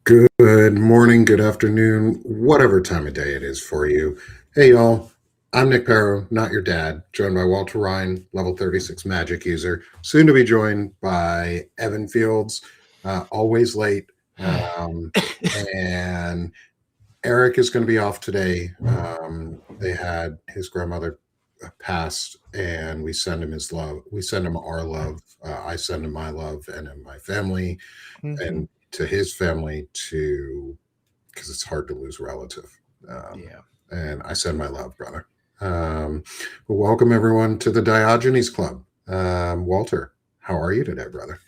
Good morning, good afternoon, whatever time of day it is for you. Hey, y'all. I'm Nick Perro, not your dad, joined by Walter Ryan, level 36 magic user, soon to be joined by Evan Fields, always late. And Eric is going to be off today. They had his grandmother passed, and we send him his love. We send him our love. I send him my love, and in my family, and to his family, because it's hard to lose a relative. And I send my love, brother. Welcome everyone to the Diogenes Club. Walter, how are you today, brother?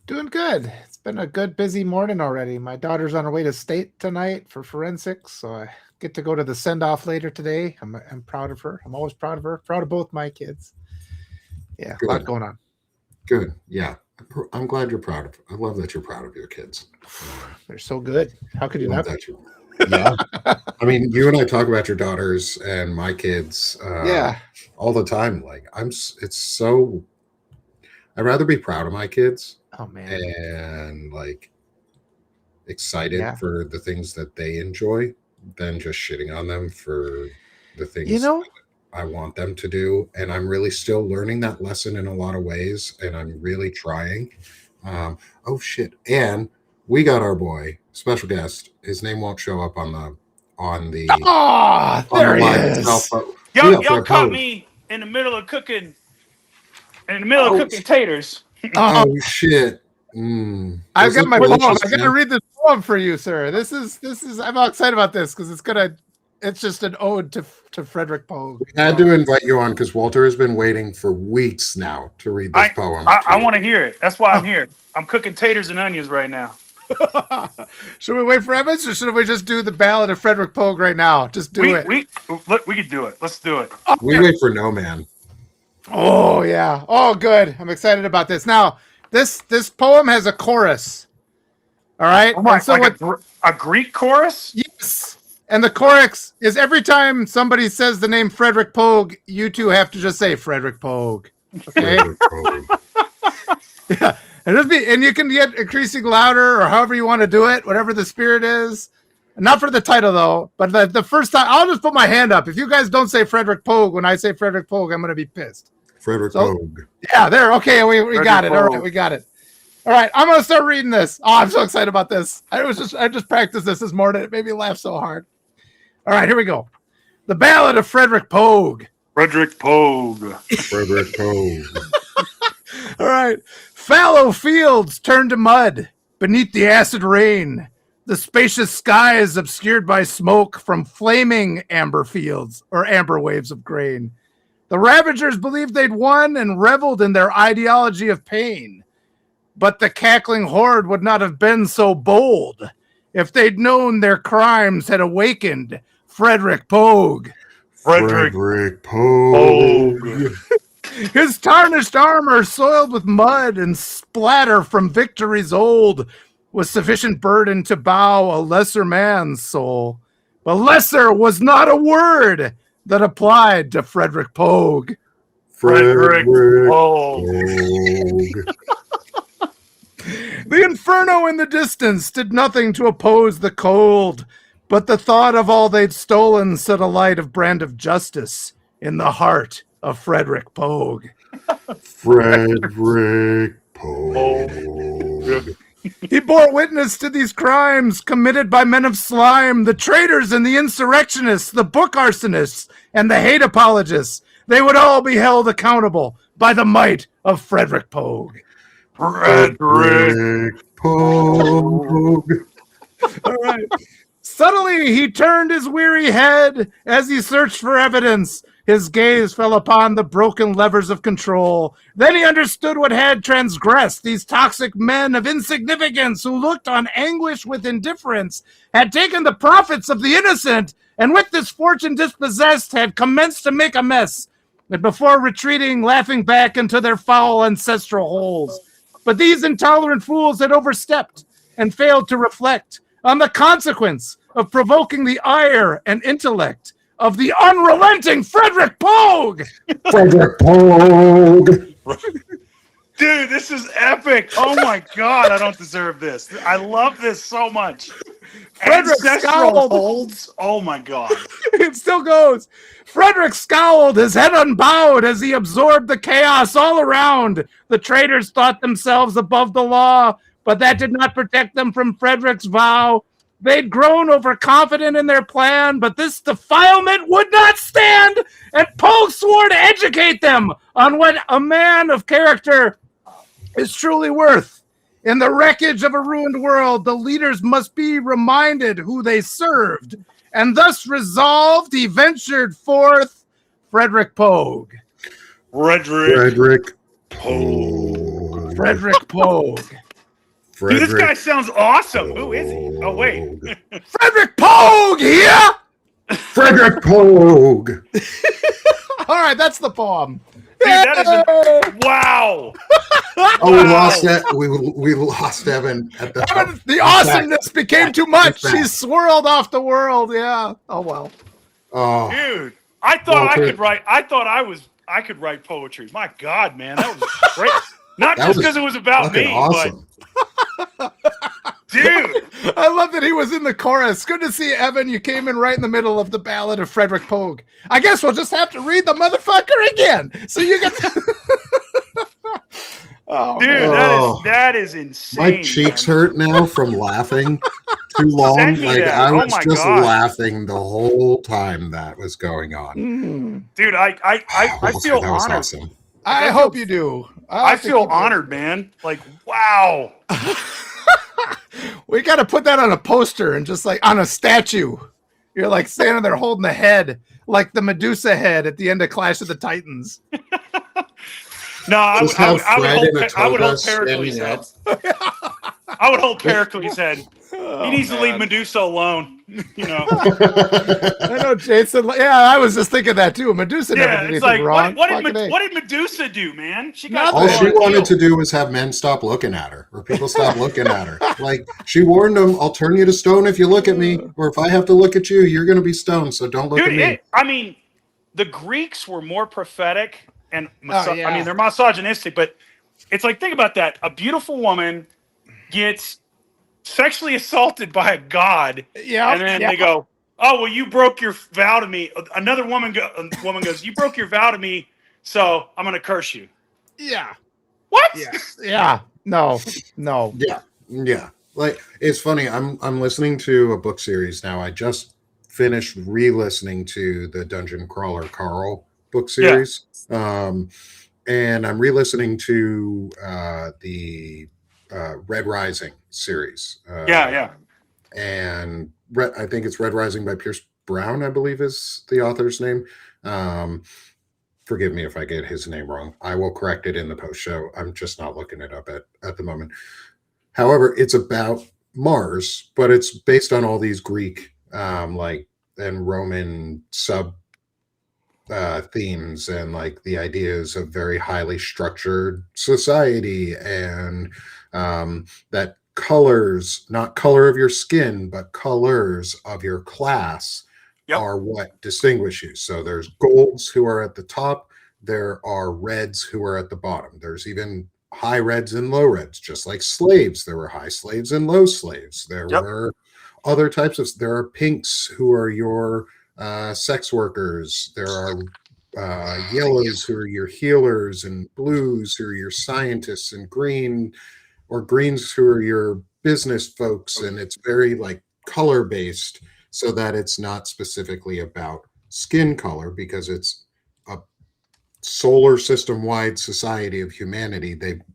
Doing good. It's been a good, busy morning already. My daughter's on her way to state tonight for forensics, so I get to go to the send-off later today. I'm proud of her. I'm always proud of her. Proud of both my kids. Yeah, Good. A lot going on. Good. Yeah. I'm glad you're proud of. I love that you're proud of your kids. They're so good. How could you not be? Yeah. I mean, you and I talk about your daughters and my kids all the time. Like it's so, I'd rather be proud of my kids. Oh man. And like excited for the things that they enjoy than just shitting on them for the things that I want them to do. And I'm really still learning that lesson in a lot of ways, and I'm really trying. Oh shit. And we got our boy, special guest. His name won't show up on the there he is. Y'all caught me in the middle of cooking taters. Oh shit. I've got my poem. I got to read this poem for you, sir. This is I'm all excited about this because it's just an ode to Frederick Pogue. We had to invite you on because Walter has been waiting for weeks now to read this poem. I want to hear it. That's why I'm here. I'm cooking taters and onions right now. Should we wait for Evans, or should we just do the Ballad of Frederick Pogue right now? Just do it. We could do it. Let's do it. We wait for no man. Oh yeah. Oh good. I'm excited about this. Now, this poem has a chorus. All right. Oh my, so like a Greek chorus? Yes. And the chorus is every time somebody says the name Frederick Pogue, you two have to just say Frederick Pogue. Okay. Frederick Pogue. Yeah. And you can get increasing louder or however you want to do it, whatever the spirit is. Not for the title though, but the first time I'll just put my hand up. If you guys don't say Frederick Pogue when I say Frederick Pogue, I'm going to be pissed. Frederick Pogue. Yeah, there. Okay, we got it. All right, we got it. All right, I'm going to start reading this. Oh, I'm so excited about this. I just practiced this morning. It made me laugh so hard. All right, here we go. The Ballad of Frederick Pogue. Frederick Pogue. Frederick Pogue. All right. Fallow fields turned to mud beneath the acid rain. The spacious sky is obscured by smoke from flaming amber fields or amber waves of grain. The ravagers believed they'd won and reveled in their ideology of pain. But the cackling horde would not have been so bold if they'd known their crimes had awakened Frederick Pogue. Frederick Pogue. His tarnished armor, soiled with mud and splatter from victories old, was sufficient burden to bow a lesser man's soul. But lesser was not a word that applied to Frederick Pogue. Frederick Pogue. The inferno in the distance did nothing to oppose the cold, but the thought of all they'd stolen set a light of brand of justice in the heart of Frederick Pogue. Frederick Pogue. He bore witness to these crimes committed by men of slime, the traitors and the insurrectionists, the book arsonists, and the hate apologists. They would all be held accountable by the might of Frederick Pogue. Frederick Pogue. All right. Suddenly he turned his weary head as he searched for evidence. His gaze fell upon the broken levers of control. Then he understood what had transgressed. These toxic men of insignificance who looked on anguish with indifference had taken the profits of the innocent, and with this fortune dispossessed had commenced to make a mess, but before retreating, laughing back into their foul ancestral holes. But these intolerant fools had overstepped and failed to reflect on the consequence of provoking the ire and intellect of the unrelenting Frederick Pogue. Frederick Pogue. Dude, this is epic. Oh my God, I don't deserve this. I love this so much. Frederick Ancestral scowled. holds. Oh my God. It still goes. Frederick scowled, his head unbowed as he absorbed the chaos all around. The traitors thought themselves above the law, but that did not protect them from Frederick's vow. They'd grown overconfident in their plan, but this defilement would not stand, and Poe swore to educate them on what a man of character is truly worth. In the wreckage of a ruined world, the leaders must be reminded who they served, and thus resolved, he ventured forth, Frederick Pogue. Frederick Pogue. Frederick Pogue. Dude, this guy sounds awesome. Who is he? Oh, wait. Frederick Pogue here! Frederick Pogue. All right, that's the poem. Dude, that is wow. Oh, we lost that. We lost Evan at the Evan, the awesomeness became too much. He swirled off the world. Yeah. Oh well. Oh, Dude, I thought I could write. I could write poetry. My God, man, that was great. Not just because it was about me, awesome. but dude, I love that he was in the chorus. Good to see Evan. You came in right in the middle of the ballad of Frederick Pogue. I guess we'll just have to read the motherfucker again. So you get. Oh, dude, man. that is insane. My cheeks hurt now from laughing too long. Send me Like that. I Oh was my just God. laughing the whole time that was going on. Dude, I feel that was honored. awesome. I hope you do. I feel honored, man. Like, wow. We got to put that on a poster and just like on a statue. You're like standing there holding the head, like the Medusa head at the end of Clash of the Titans. No, I would hold toga Pericles' standing head. up. I would hold Pericles' head. He needs to leave Medusa alone. You know. I know, Jason. Yeah, I was just thinking that too. Medusa never did Yeah, anything it's like wrong. what did Medusa do, man? She got All she on wanted heel. to do was have men stop looking at her, or people stop looking at her. Like she warned them, "I'll turn you to stone if you look at me, or if I have to look at you, you're going to be stoned. So don't look at me." I mean, the Greeks were more prophetic and yeah. I mean, they're misogynistic, but it's like, think about that. A beautiful woman gets sexually assaulted by a god, and then they go, "Oh, well, you broke your vow to me." Another woman goes, "You broke your vow to me, so I'm going to curse you." Yeah. What? Yeah. No. Yeah. Like it's funny. I'm listening to a book series now. I just finished re-listening to the Dungeon Crawler Carl book series, and I'm re-listening to the Red Rising series. And I think it's Red Rising by Pierce Brown, I believe is the author's name. Forgive me if I get his name wrong. I will correct it in the post show. I'm just not looking it up at the moment. However, it's about Mars, but it's based on all these Greek and Roman sub themes and like the ideas of very highly structured society, and that colors, not color of your skin, but colors of your class are what distinguish you. So there's golds who are at the top. There are reds who are at the bottom. There's even high reds and low reds, just like slaves. There were high slaves and low slaves. There were other types of, there are pinks who are your sex workers. There are yellows who are your healers, and blues who are your scientists, and greens who are your business folks. And it's very like color based, so that it's not specifically about skin color, because it's a solar system wide society of humanity.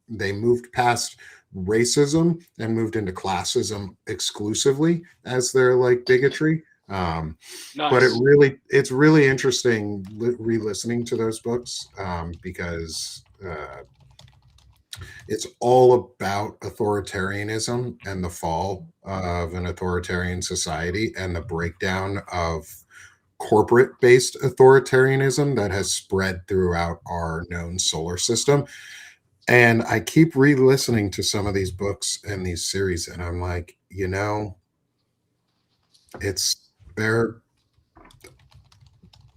They moved past racism and moved into classism exclusively as their like bigotry. Nice. But it's really interesting re-listening to those books, because it's all about authoritarianism and the fall of an authoritarian society and the breakdown of corporate-based authoritarianism that has spread throughout our known solar system. And I keep re-listening to some of these books and these series, and I'm like,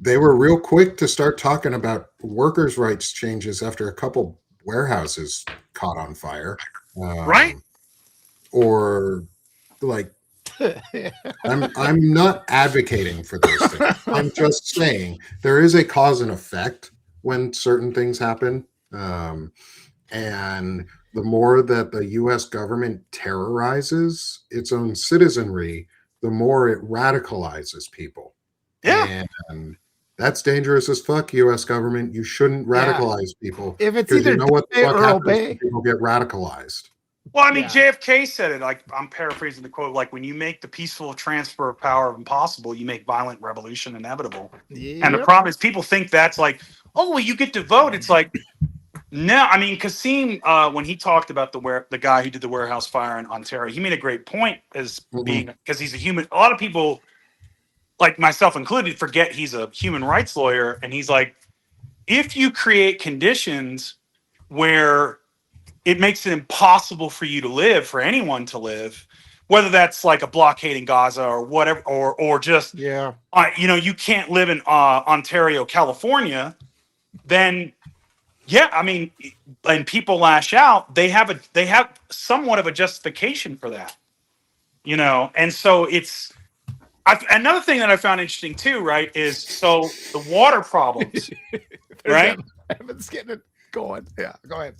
they were real quick to start talking about workers' rights changes after a couple warehouses caught on fire, Right? or like I'm not advocating for those things. I'm just saying there is a cause and effect when certain things happen. And the more that the US government terrorizes its own citizenry, the more it radicalizes people. Yeah. And that's dangerous as fuck, US government. You shouldn't radicalize people. If it's because either you know what the die fuck or happens obey. when people get radicalized. Well, I mean, Yeah. JFK said it, like, I'm paraphrasing the quote, like, when you make the peaceful transfer of power impossible, you make violent revolution inevitable. And the problem is people think that's like, oh, well, you get to vote. It's like, no, I mean, Kasim, when he talked about the guy who did the warehouse fire in Ontario, he made a great point as being, because he's a human. A lot of people, like myself included, forget he's a human rights lawyer. And he's like, if you create conditions where it makes it impossible for you to live, for anyone to live, whether that's like a blockade in Gaza or whatever, or just, you can't live in Ontario, California, then yeah, I mean, and people lash out, they have somewhat of a justification for that, and so it's another thing that I found interesting too, right, is so the water problems, right? Evan's getting it going. Yeah, go ahead.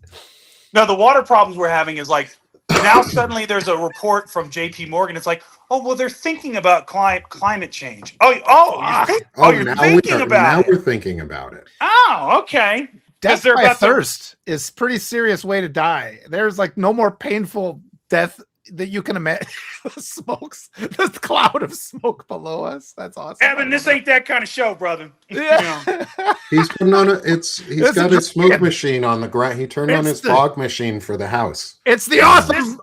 No, the water problems we're having is like now suddenly there's a report from J.P. Morgan. It's like, oh well, they're thinking about climate change. You're thinking about it. Now we're thinking about it. Oh, okay. Death by thirst is pretty serious way to die. There's like no more painful death that you can imagine. Smokes, this cloud of smoke below us. That's awesome. Evan, this ain't that kind of show, brother. Yeah. He's putting on he's got his smoke machine on the ground. He turned on his fog machine for the house. It's the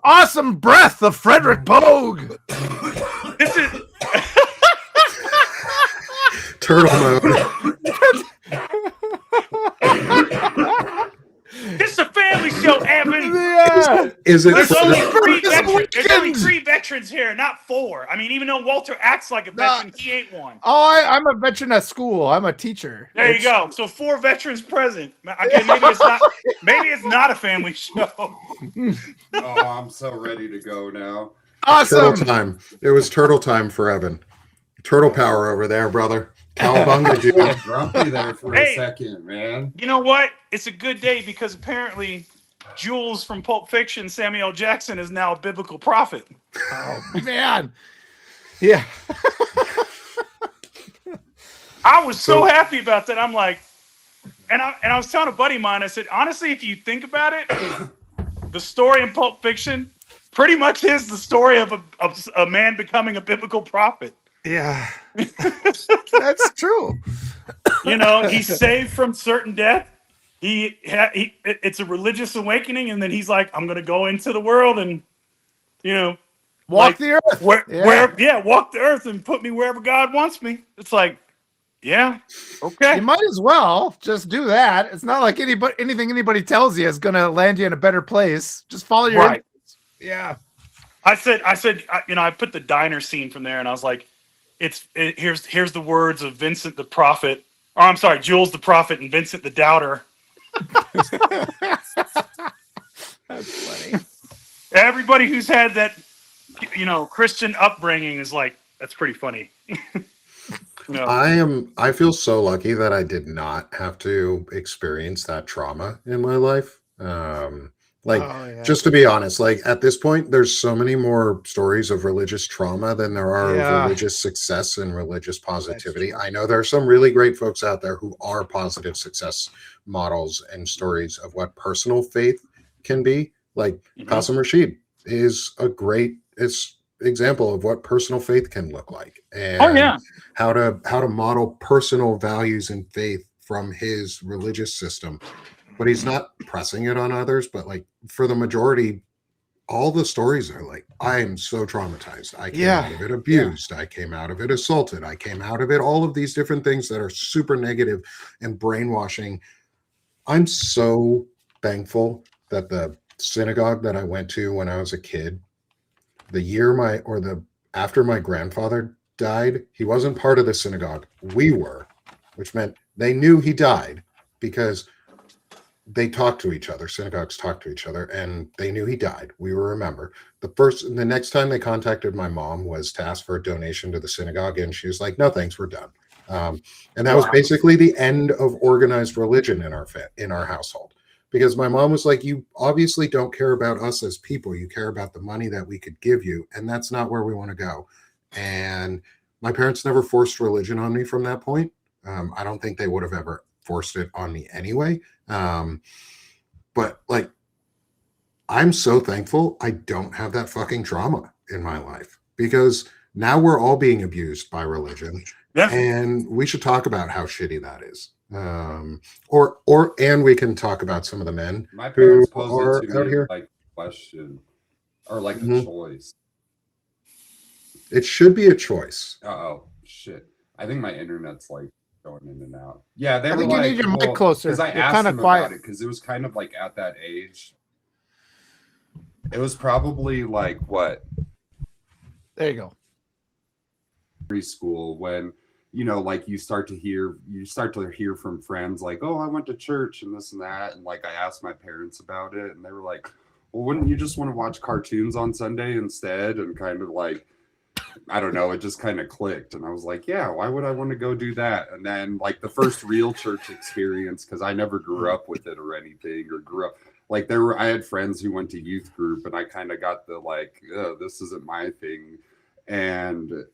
awesome breath of Frederick Pogue. This is turtle mode. This is a family show, Evan. Yeah. Is it? There's only 3 veterans. There's only 3 veterans here, not 4. I mean, even though Walter acts like a veteran, he ain't one. Oh, I'm a veteran at school. I'm a teacher. There you go. So 4 veterans present. Again, maybe it's not a family show. Oh, I'm so ready to go now. Awesome. Turtle time. It was turtle time for Evan. Turtle power over there, brother. Cowabunga, dude. Grumpy there for a second, man. You know what? It's a good day because apparently Jules from Pulp Fiction, Samuel L. Jackson, is now a biblical prophet. Oh, man. Yeah. I was so happy about that. I'm like, and I was telling a buddy of mine, I said, honestly, if you think about it, the story in Pulp Fiction pretty much is the story of a man becoming a biblical prophet. Yeah. That's true. He's saved from certain death. It's a religious awakening, and then he's like, I'm going to go into the world and, walk the earth. Walk the earth and put me wherever God wants me. It's like, yeah, okay. You might as well just do that. It's not like anything anybody tells you is going to land you in a better place. Just follow your instincts. Yeah. I said, I put the diner scene from there, and I was like, here's the words of Vincent the prophet. Or I'm sorry, Jules the prophet and Vincent the doubter. That's funny. Everybody who's had that, Christian upbringing is like, that's pretty funny. I feel so lucky that I did not have to experience that trauma in my life. Just to be honest, like at this point, there's so many more stories of religious trauma than there are of religious success and religious positivity. I know there are some really great folks out there who are positive success models and stories of what personal faith can be. Like Qasim Rashid is a great example of what personal faith can look like, and how to model personal values and faith from his religious system. But he's not pressing it on others. But like for the majority, all the stories are like, I am so traumatized. I came out of it abused. I came out of it assaulted. I came out of it. All of these different things that are super negative and brainwashing. I'm so thankful that the synagogue that I went to when I was a kid, after my grandfather died, he wasn't part of the synagogue. We were, which meant they knew he died because they talk to each other. Synagogues talk to each other, and they knew he died. We will remember. The next time they contacted my mom was to ask for a donation to the synagogue, and she was like, "No, thanks, we're done." And that was basically the end of organized religion in our household, because my mom was like, "You obviously don't care about us as people. You care about the money that we could give you, and that's not where we want to go." And my parents never forced religion on me from that point. I don't think they would have ever forced it on me anyway. But like, I'm so thankful I don't have that fucking trauma in my life, because now we're all being abused by religion, and we should talk about how shitty that is. And we can talk about some of the men My parents who posed are it to out me here. like a question or like a choice. It should be a choice. Oh shit! I think my internet's like going in and out. Yeah, they I were think you like, need your mic closer. because I You're asked kinda them quiet. about it because it was kind of like at that age. It was probably like what, There you go. preschool, when like you start to hear from friends like, oh, I went to church and this and that, and like I asked my parents about it, and they were like, well, wouldn't you just want to watch cartoons on Sunday instead? And kind of like, I don't know, it just kind of clicked, and I was like, yeah, why would I want to go do that? And then like the first real church experience, because I never grew up with it or anything, or grew up like I had friends who went to youth group, and I kind of got the like, oh, this isn't my thing. And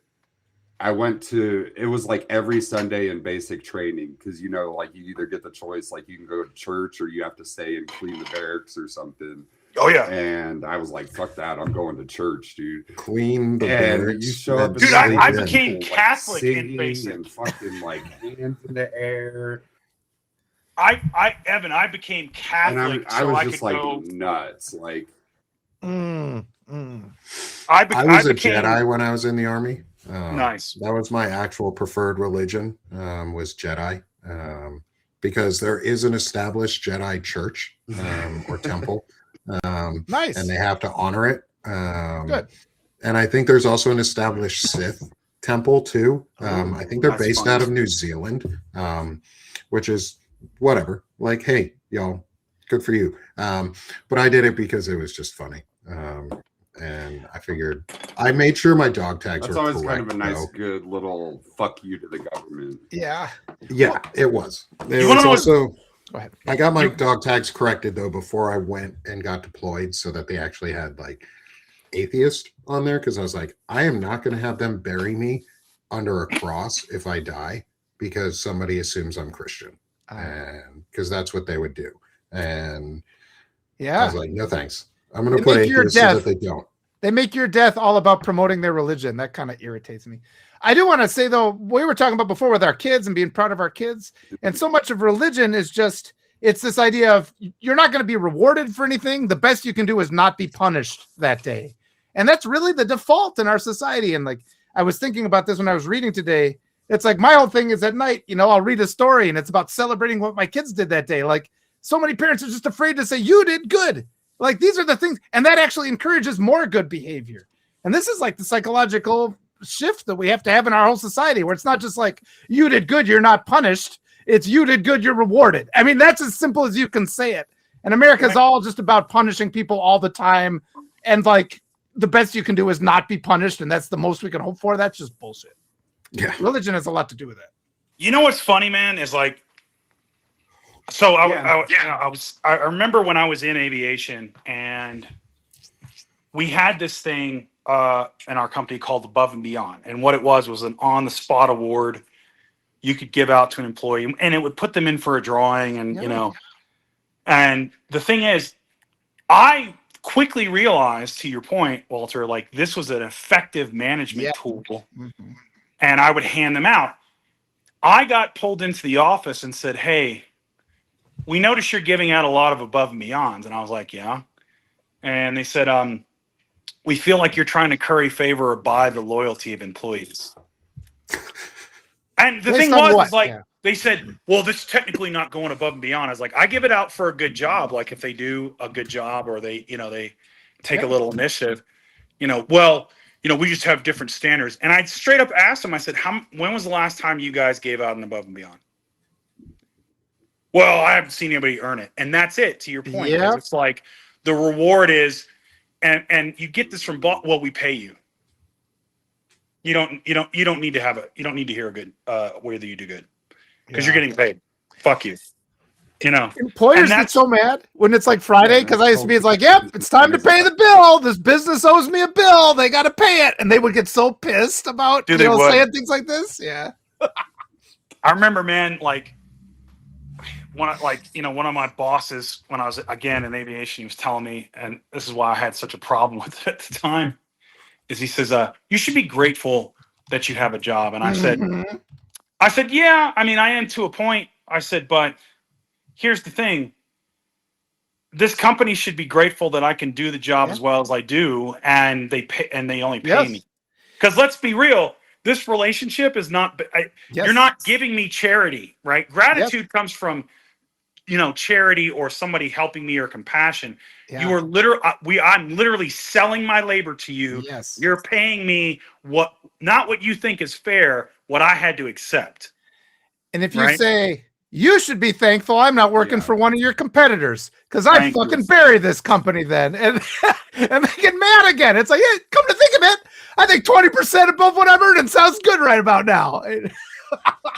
I went to, it was like every Sunday in basic training, because like you either get the choice, like you can go to church or you have to stay and clean the barracks or something. Oh yeah. And I was like, fuck that, I'm going to church, dude. Clean the And barracks. you show up, Dude, and I people, became like, Catholic in singing basic. and fucking like hands in the air. Evan, I became Catholic, And I so was I just could like go. nuts. Like, I was a Jedi when I was in the army. Nice. That was my actual preferred religion, was Jedi, because there is an established Jedi church or temple. Nice. And they have to honor it. Good. And I think there's also an established Sith temple too. I think they're That's based fun. out of New Zealand, which is whatever. Like, hey, y'all, good for you. But I did it because it was just funny. And I figured I made sure my dog tags that's were always correct, kind of a nice, though. good little fuck you to the government. Yeah. Yeah, it was. It You wanna was know also. Go ahead. I got my dog tags corrected though before I went and got deployed, so that they actually had like atheist on there, because I was like, I am not going to have them bury me under a cross if I die, because somebody assumes I'm Christian, and because that's what they would do. And I was like, no thanks. I'm going to put atheist so that they don't. They make your death all about promoting their religion. That kind of irritates me. I do want to say, though, we were talking about before with our kids and being proud of our kids. And so much of religion is just, it's this idea of you're not going to be rewarded for anything. The best you can do is not be punished that day. And that's really the default in our society. And like, I was thinking about this when I was reading today. It's like my whole thing is at night, I'll read a story and it's about celebrating what my kids did that day. Like so many parents are just afraid to say, you did good. Like these are the things. And that actually encourages more good behavior. And this is like the psychological shift that we have to have in our whole society, where it's not just like you did good, you're not punished. It's you did good, you're rewarded. I mean, that's as simple as you can say it. And America's all just about punishing people all the time. And like the best you can do is not be punished. And that's the most we can hope for. That's just bullshit. Yeah. Religion has a lot to do with that. You know what's funny, man, is like, so I remember when I was in aviation, and we had this thing in our company called Above and Beyond. And what it was an on-the-spot award you could give out to an employee, and it would put them in for a drawing. And, and the thing is, I quickly realized, to your point, Walter, like this was an effective management tool, and I would hand them out. I got pulled into the office and said, hey, we noticed you're giving out a lot of Above and Beyonds. And I was like, yeah. And they said, we feel like you're trying to curry favor or buy the loyalty of employees. And the thing was, they said, well, this is technically not going above and beyond. I was like, I give it out for a good job. Like if they do a good job, or they, they take a little initiative, we just have different standards. And I straight up asked them, I said, when was the last time you guys gave out an Above and Beyond? well, I haven't seen anybody earn it. And that's it, to your point. Yep. It's like the reward is, and you get this from, well, we pay you. You don't need to hear a good, whether you do good. Because you're getting paid. Fuck you. You know, employers get so mad when it's like Friday because I used to be, it's like, yep, it's time to pay the bill. This business owes me a bill. They got to pay it. And they would get so pissed about saying things like this. Yeah. I remember, man, like, one of my bosses, when I was, again, in aviation, he was telling me, and this is why I had such a problem with it at the time, is he says, you should be grateful that you have a job. And I said, yeah, I mean, I am to a point. I said, but here's the thing. This company should be grateful that I can do the job as well as I do, and they pay, and they only pay me. Because let's be real, this relationship is not. You're not giving me charity, right? Gratitude comes from, charity or somebody helping me or compassion. You are literally, I'm literally selling my labor to you. Yes. You're paying me not what you think is fair, what I had to accept. And if you say, you should be thankful I'm not working for one of your competitors because I fucking bury this company then. And they get mad again. It's like, hey, come to think of it, I think 20% above what I'm earning sounds good right about now.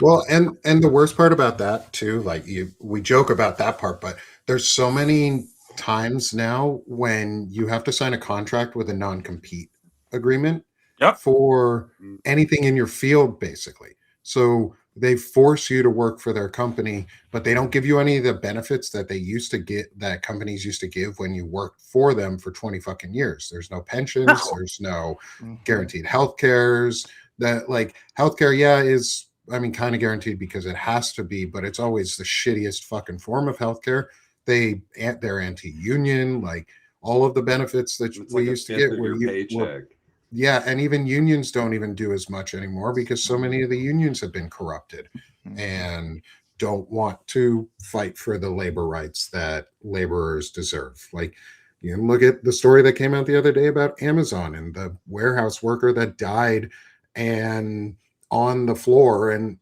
Well, and the worst part about that too, like we joke about that part, but there's so many times now when you have to sign a contract with a non-compete agreement for anything in your field, basically. So they force you to work for their company, but they don't give you any of the benefits that they used to get, that companies used to give when you worked for them for 20 fucking years. There's no pensions, there's no guaranteed health cares. That, like, healthcare, is, I mean, kind of guaranteed because it has to be, but it's always the shittiest fucking form of healthcare. They're anti-union, like all of the benefits that we used to get were paycheck. And even unions don't even do as much anymore because so many of the unions have been corrupted and don't want to fight for the labor rights that laborers deserve. Like, you can look at the story that came out the other day about Amazon and the warehouse worker that died and on the floor, and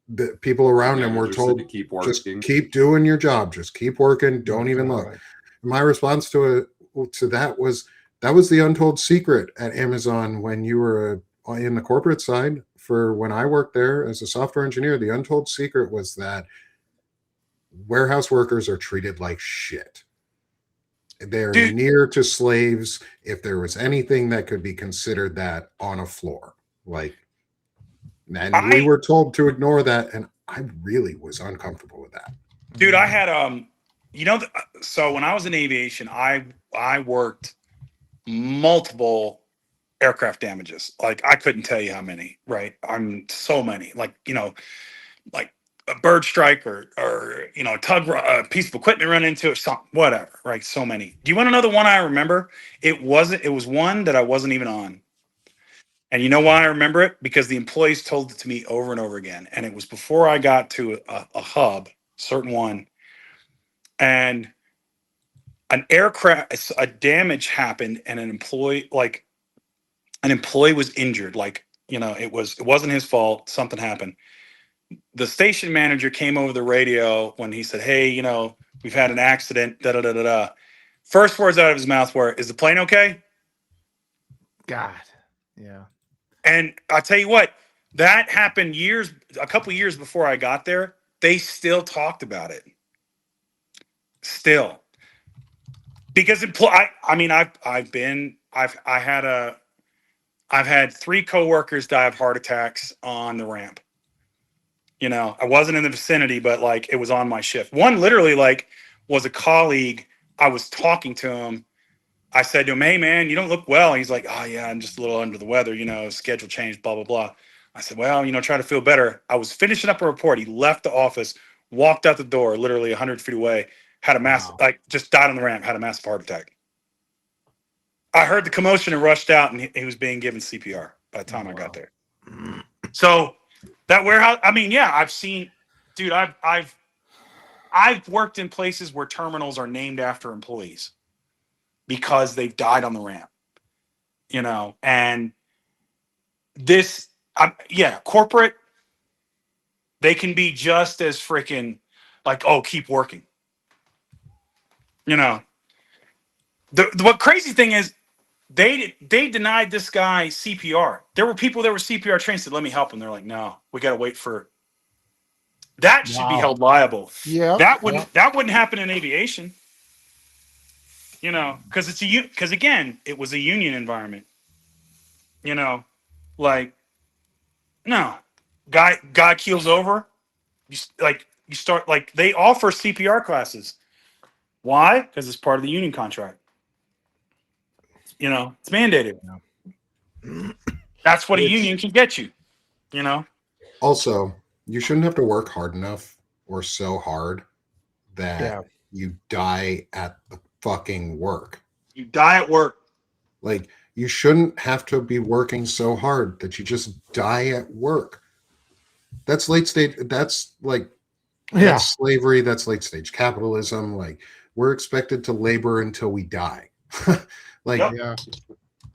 the people around him were told to keep working. Just keep doing your job, just keep working, don't even look. My response to that was the untold secret at Amazon when you were in the corporate side. For when I worked there as a software engineer, the untold secret was that warehouse workers are treated like shit. They're near to slaves if there was anything that could be considered that on a floor. Like, and we were told to ignore that, and I really was uncomfortable with that. Dude, I had so when I was in aviation, I worked multiple aircraft damages. Like, I couldn't tell you how many, right? I'm so many. Like, like a bird strike or a piece of equipment run into it, something, whatever, right? So many. Do you want to know the one I remember? It was one that I wasn't even on. And you know why I remember it? Because the employees told it to me over and over again. And it was before I got to a hub, certain one. And an aircraft, a damage happened, and an employee was injured. Like, it wasn't his fault. Something happened. The station manager came over the radio when he said, hey, we've had an accident, da da da da da. First words out of his mouth were, is the plane okay? God. Yeah. And I tell you what, that happened a couple years before I got there. They still talked about it. Still. Because I've had 3 coworkers die of heart attacks on the ramp. I wasn't in the vicinity, but like, it was on my shift. One literally was a colleague. I was talking to him. I said to him, hey man, you don't look well. He's like, oh yeah, I'm just a little under the weather, schedule changed, blah, blah, blah. I said, well, try to feel better. I was finishing up a report. He left the office, walked out the door, literally 100 feet away, had a just died on the ramp, had a massive heart attack. I heard the commotion and rushed out, and he was being given CPR by the time I got there. So that warehouse, I've seen, dude, I've worked in places where terminals are named after employees because they've died on the ramp, and corporate, they can be just as freaking like, oh, keep working. You know, what crazy thing is they denied this guy CPR. There were people that were CPR trained said, let me help him. They're like, no, we got to wait for that should be held liable. Yeah. That wouldn't happen in aviation. You know, because again, it was a union environment. You know, like, no, guy keels over. You start like they offer CPR classes. Why? Because it's part of the union contract. You know, it's mandated. That's what a union can get you. You know. Also, you shouldn't have to work hard enough or so hard that you die at the fucking work. You die at work. Like, you shouldn't have to be working so hard that you just die at work. That's late stage. That's like, that's slavery. That's late stage capitalism. Like, we're expected to labor until we die. Like,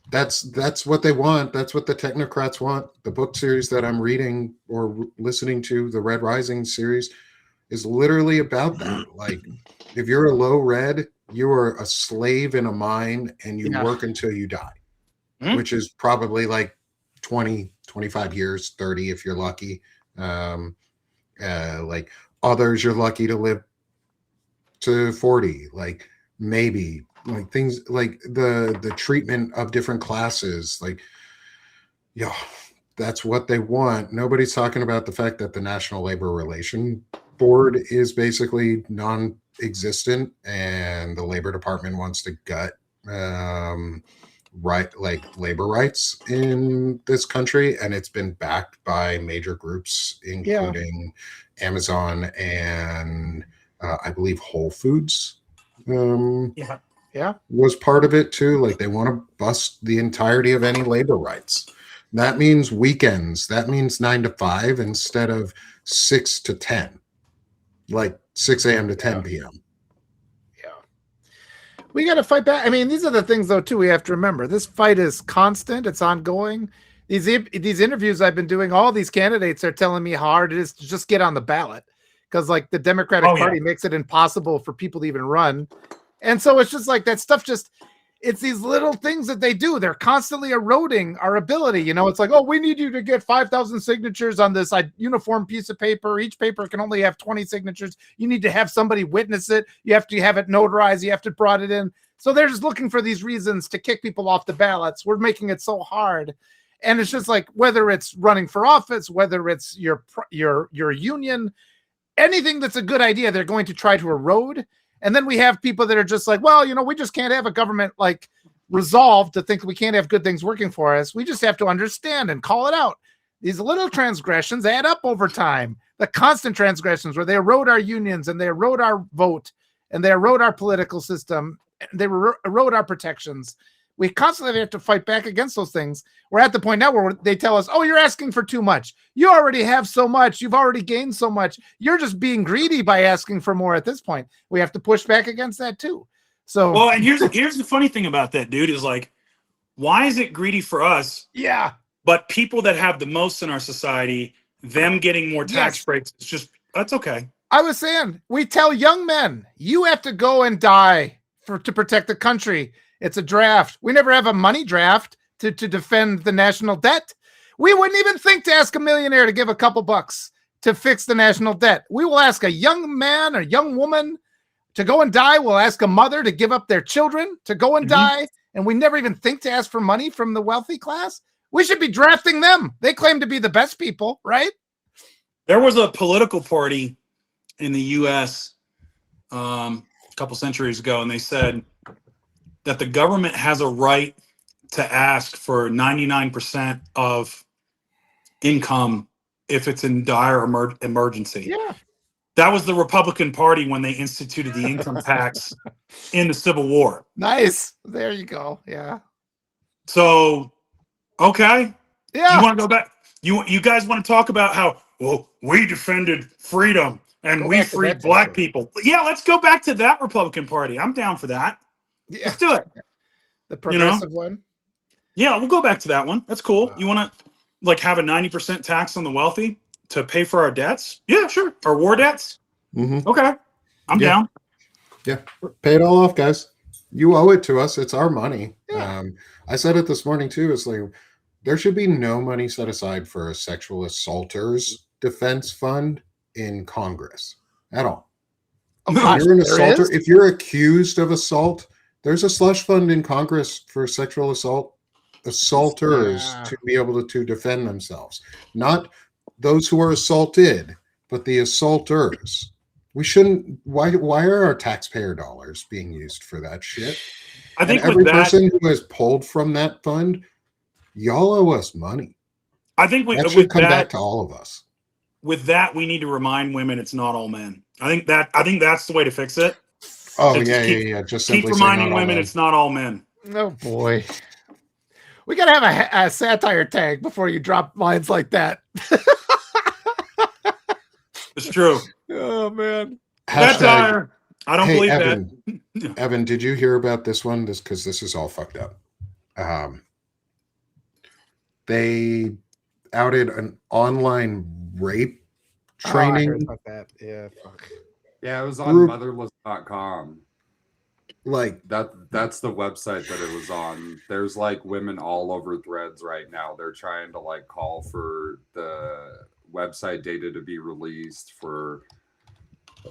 that's what they want. That's what the technocrats want. The book series that I'm reading or listening to, the Red Rising series, is literally about that. Like, if you're a low red, you are a slave in a mine and you work until you die, which is probably like 20, 25 years, 30 if you're lucky. Like others, you're lucky to live to 40, like maybe, like things like the treatment of different classes, like, that's what they want. Nobody's talking about the fact that the National Labor Relation Board is basically non-existent and the Labor Department wants to gut labor rights in this country, and it's been backed by major groups including Amazon and I believe Whole Foods was part of it too. Like, they want to bust the entirety of any labor rights. That means weekends. That means 9 to 5 instead of 6 to 10, like 6 a.m. to 10 p.m. We got to fight back. I mean, these are the things, though, too, we have to remember. This fight is constant. It's ongoing. These interviews I've been doing, all these candidates are telling me how hard it is to just get on the ballot because, like, the Democratic Party makes it impossible for people to even run. And so it's just like that stuff it's these little things that they do. They're constantly eroding our ability. You know, it's like, oh, we need you to get 5,000 signatures on this uniform piece of paper. Each paper can only have 20 signatures. You need to have somebody witness it. You have to have it notarized. You have to brought it in. So they're just looking for these reasons to kick people off the ballots. We're making it so hard. And it's just like, whether it's running for office, whether it's your union, anything that's a good idea, they're going to try to erode. And then we have people that are just like, well, you know, we just can't have a government like resolved to think we can't have good things working for us. We just have to understand and call it out. These little transgressions add up over time. The constant transgressions where they erode our unions and they erode our vote and they erode our political system. They erode our protections. We constantly have to fight back against those things. We're at the point now where they tell us, oh, you're asking for too much. You already have so much. You've already gained so much. You're just being greedy by asking for more at this point. We have to push back against that too. So, well, and here's the funny thing about that, dude, is like, why is it greedy for us? Yeah. But people that have the most in our society, them getting more tax breaks, it's just, that's okay. I was saying, we tell young men, you have to go and die to protect the country. It's a draft. We never have a money draft to defend the national debt. We wouldn't even think to ask a millionaire to give a couple bucks to fix the national debt. We will ask a young man or young woman to go and die. We'll ask a mother to give up their children to go and die. And we never even think to ask for money from the wealthy class. We should be drafting them. They claim to be the best people, right? There was a political party in the U.S. A couple centuries ago, and they said that the government has a right to ask for 99% of income if it's in dire emergency. Yeah. That was the Republican Party when they instituted the income tax in the Civil War. Nice. There you go. Yeah. So, okay. Yeah. You want to go back? You guys want to talk about how, well, we defended freedom and we freed black people. Yeah, let's go back to that Republican Party. I'm down for that. Yeah. Let's do it. The progressive one? Yeah, we'll go back to that one. That's cool. You want to like have a 90% tax on the wealthy to pay for our debts? Yeah, sure. Our war debts? Okay, I'm down. Yeah, pay it all off, guys. You owe it to us. It's our money. Yeah. I said it this morning too. It's like there should be no money set aside for a sexual assaulters defense fund in Congress at all. Gosh, You're an there assaulter. is? If you're accused of assault, there's a slush fund in Congress for sexual assaulters Yeah. to be able to defend themselves. Not those who are assaulted, but the assaulters. We shouldn't. Why are our taxpayer dollars being used for that shit? I think and with every that, person who has pulled from that fund, y'all owe us money. I think That should with come that, back to all of us. with that, we need to remind women it's not all men. I think that's the way to fix it. Oh Just yeah. Just keep simply say reminding not all women men. it's not all men. Oh boy. We gotta have a satire tag before you drop lines like that. It's true. Oh man. Satire. I don't Hey, believe Evan. that. Evan, did you hear about this one? Because this is all fucked up. They outed an online rape training. I heard about that. Yeah, fuck. Yeah, it was on Group- motherless.com. Like That's the website that it was on. There's like women all over Threads right now. They're trying to like call for the website data to be released, for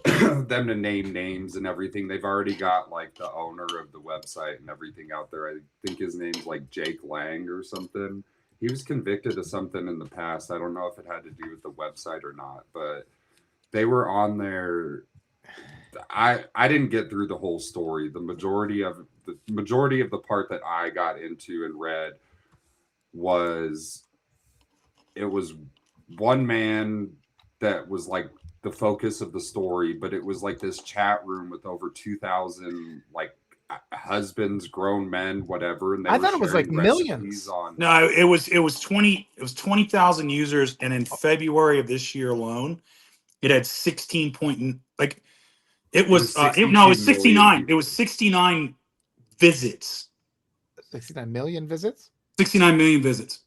them to name names and everything. They've already got like the owner of the website and everything out there. I think his name's like Jake Lang or something. He was convicted of something in the past. I don't know if it had to do with the website or not, but they were on there. I didn't get through the whole story. The majority of the part that I got into and read was, it was one man that was like the focus of the story, but it was like this chat room with over 2,000 like husbands, grown men, whatever. And I thought it was like millions. No, it was 20,000 users, and in February of this year alone, it had 16 point like it was 69. It was 69 visits. 69 million visits? 69 million visits.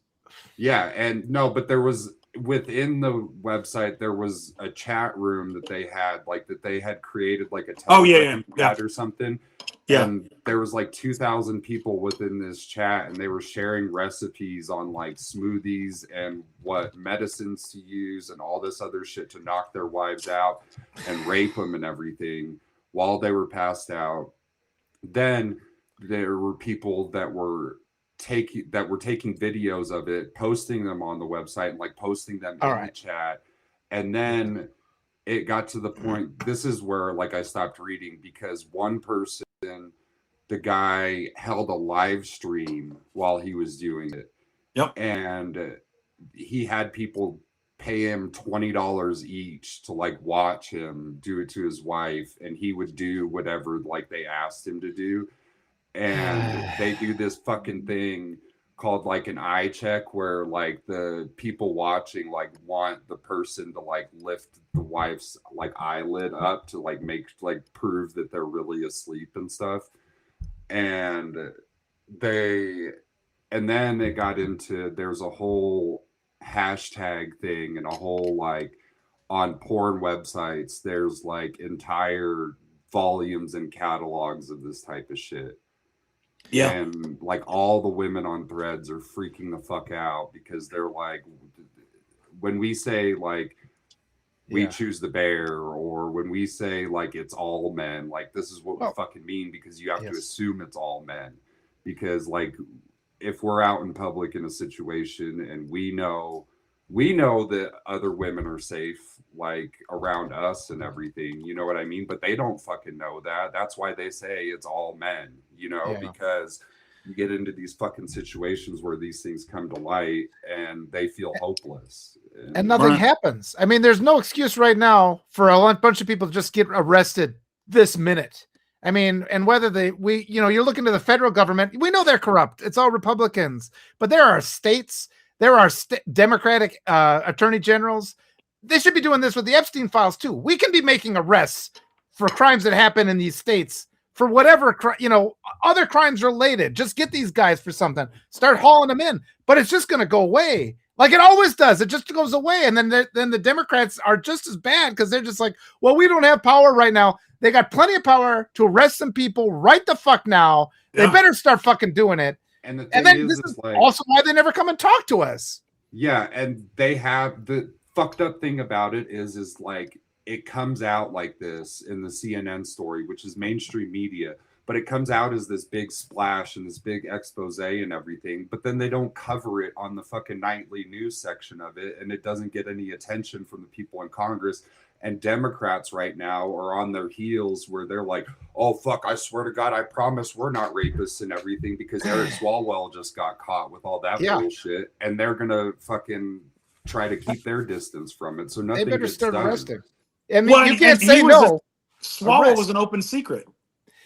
Yeah, and no, but there was within the website there was a chat room that they had created like a Telegram chat or something. Yeah. And there was like 2,000 people within this chat, and they were sharing recipes on like smoothies and what medicines to use and all this other shit to knock their wives out and rape them and everything while they were passed out. Then there were people that were taking videos of it, posting them on the website and like posting them in the chat. And then it got to the point, this is where like I stopped reading, because one person, the guy held a live stream while he was doing it. Yep. And he had people pay him $20 each to like watch him do it to his wife, and he would do whatever like they asked him to do. And they do this fucking thing called like an eye check, where like the people watching like want the person to like lift the wife's like eyelid up to like make like prove that they're really asleep and stuff. And then it got into, there's a whole hashtag thing and a whole like, on porn websites there's like entire volumes and catalogs of this type of shit. Yeah. And like all the women on Threads are freaking the fuck out, because they're like, when we say like we choose the bear, or when we say like it's all men, like this is what we fucking mean, because you have to assume it's all men. Because like if we're out in public in a situation and we know that other women are safe like around us and everything, you know what I mean? But they don't fucking know that. That's why they say it's all men, you know, because you get into these fucking situations where these things come to light and they feel hopeless. And nothing happens. I mean, there's no excuse right now for a bunch of people to just get arrested this minute. I mean, and whether you're looking to the federal government, we know they're corrupt. It's all Republicans, but there are states, there are Democratic attorney generals. They should be doing this with the Epstein files too. We can be making arrests for crimes that happen in these states for whatever, other crimes related. Just get these guys for something, start hauling them in, but it's just going to go away. Like it always does. It just goes away. And then the Democrats are just as bad because they're just like, well, we don't have power right now. They got plenty of power to arrest some people right the fuck now. They better start fucking doing it. And then this is like, also why they never come and talk to us. Yeah, and they have the fucked up thing about it is like it comes out like this in the CNN story, which is mainstream media. But it comes out as this big splash and this big expose and everything. But then they don't cover it on the fucking nightly news section of it. And it doesn't get any attention from the people in Congress. And Democrats right now are on their heels where they're like, oh, fuck, I swear to God, I promise we're not rapists and everything because Eric Swalwell just got caught with all that bullshit. And they're going to fucking try to keep their distance from it. So nothing they better gets start done. arresting. I mean, you can't say no. Swalwell was an open secret.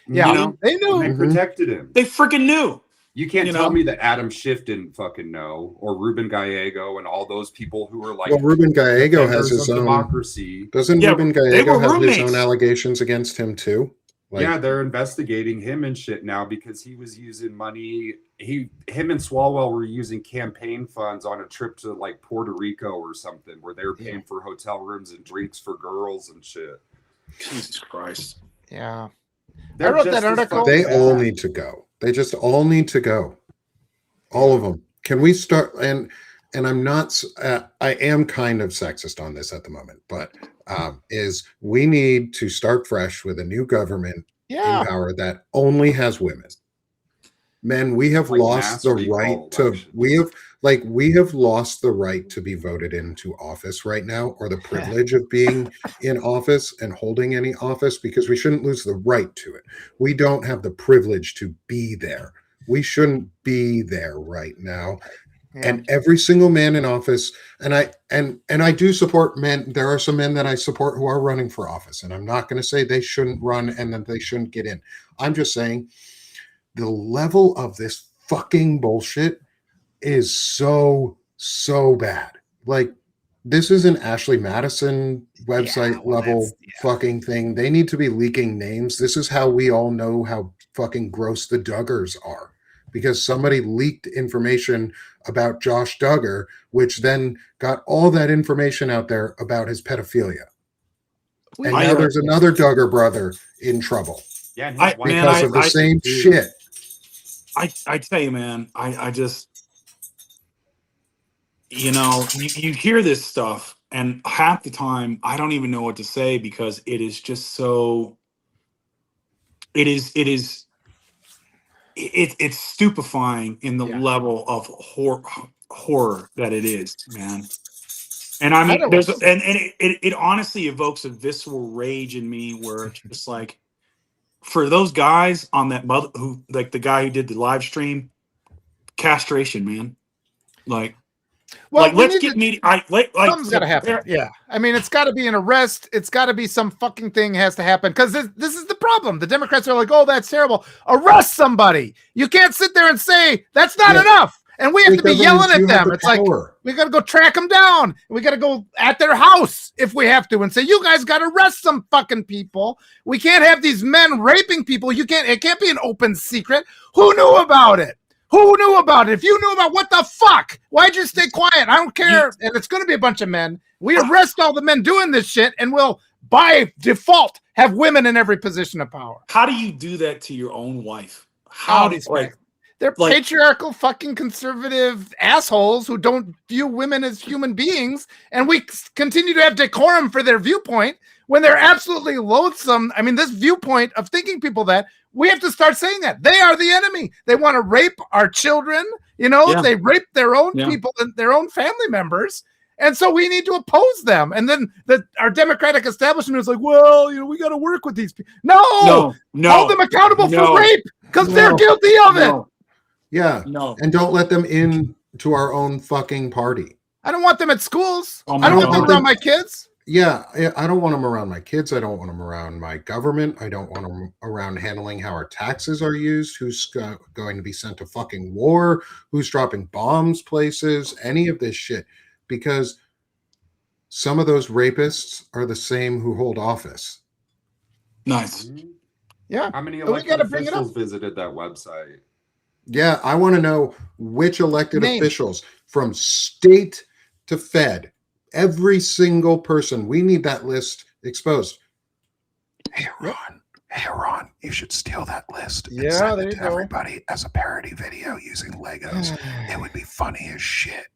Yeah, you know? they knew. They protected him. They freaking knew. You can't tell me that Adam Schiff didn't fucking know, or Ruben Gallego and all those people who were like. Well, Ruben Gallego has his own democracy. Doesn't Ruben Gallego have his own allegations against him too? Like, yeah, they're investigating him and shit now because he was using money. Him and Swalwell were using campaign funds on a trip to like Puerto Rico or something, where they were paying for hotel rooms and drinks for girls and shit. Jesus Christ. Yeah. I wrote that article. They all need to go. They just all need to go. All of them. Can we start? And I'm not. I am kind of sexist on this at the moment, but is we need to start fresh with a new government in power that only has women. Men, we have lost the right to. We have lost the right to be voted into office right now, or the privilege of being in office and holding any office, because we shouldn't lose the right to it. We don't have the privilege to be there. We shouldn't be there right now. Yeah. And every single man in office, and I do support men. There are some men that I support who are running for office, and I'm not going to say they shouldn't run and that they shouldn't get in. I'm just saying the level of this fucking bullshit is so bad. Like, this is an Ashley Madison website level fucking thing. They need to be leaking names. This is how we all know how fucking gross the Duggars are, because somebody leaked information about Josh Duggar, which then got all that information out there about his pedophilia. And now there's another Duggar brother in trouble. Yeah, because of the same shit. I tell you, man, I just, you hear this stuff, and half the time I don't even know what to say, because it is just so. It's stupefying in the level of horror that it is, man. And I mean, it honestly evokes a visceral rage in me, where it's just like, for those guys on that mother who, like the guy who did the live stream, castration, man. Like, well, like, let's get media. Something's got to happen. Yeah, I mean, it's got to be an arrest. It's got to be some fucking thing has to happen, because this is the problem. The Democrats are like, oh, that's terrible. Arrest somebody. You can't sit there and say that's not enough. And we have to be yelling at them. It's like, we got to go track them down. We got to go at their house if we have to and say, you guys got to arrest some fucking people. We can't have these men raping people. It can't be an open secret. Who knew about it? Who knew about it? If you knew about, what the fuck? Why'd you stay quiet? I don't care. And it's going to be a bunch of men. We arrest all the men doing this shit, and we'll, by default, have women in every position of power. How do you do that to your own wife? They're patriarchal fucking conservative assholes who don't view women as human beings, and we continue to have decorum for their viewpoint when they're absolutely loathsome. I mean, this viewpoint of thinking people that, we have to start saying that. They are the enemy. They want to rape our children. They rape their own people and their own family members. And so we need to oppose them. And then our Democratic establishment is like, well, we got to work with these people. No, hold them accountable for rape, because they're guilty of it. Yeah. No. And don't let them in to our own fucking party. I don't want them at schools. I don't want them around my kids. Yeah. I don't want them around my kids. I don't want them around my government. I don't want them around handling how our taxes are used, who's going to be sent to fucking war, who's dropping bombs places, any of this shit. Because some of those rapists are the same who hold office. Nice. Yeah. How many elected officials visited that website? Yeah, I want to know which elected Name. officials from state to Fed, every single person. We need that list exposed. Hey, Ron, you should steal that list and send it to everybody as a parody video using Legos. It would be funny as shit.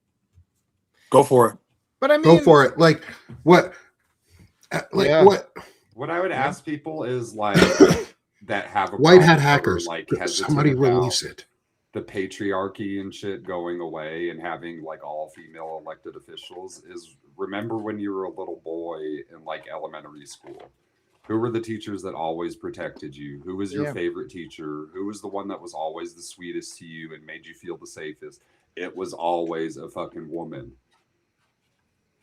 Go for it. But I mean, go for it. Like what? What? What I would ask people is like that have a White hat problem hackers. or, like Somebody release it. The patriarchy and shit going away and having like all female elected officials is remember when you were a little boy in like elementary school. Who were the teachers that always protected you? Who was your favorite teacher? Who was the one that was always the sweetest to you and made you feel the safest? It was always a fucking woman.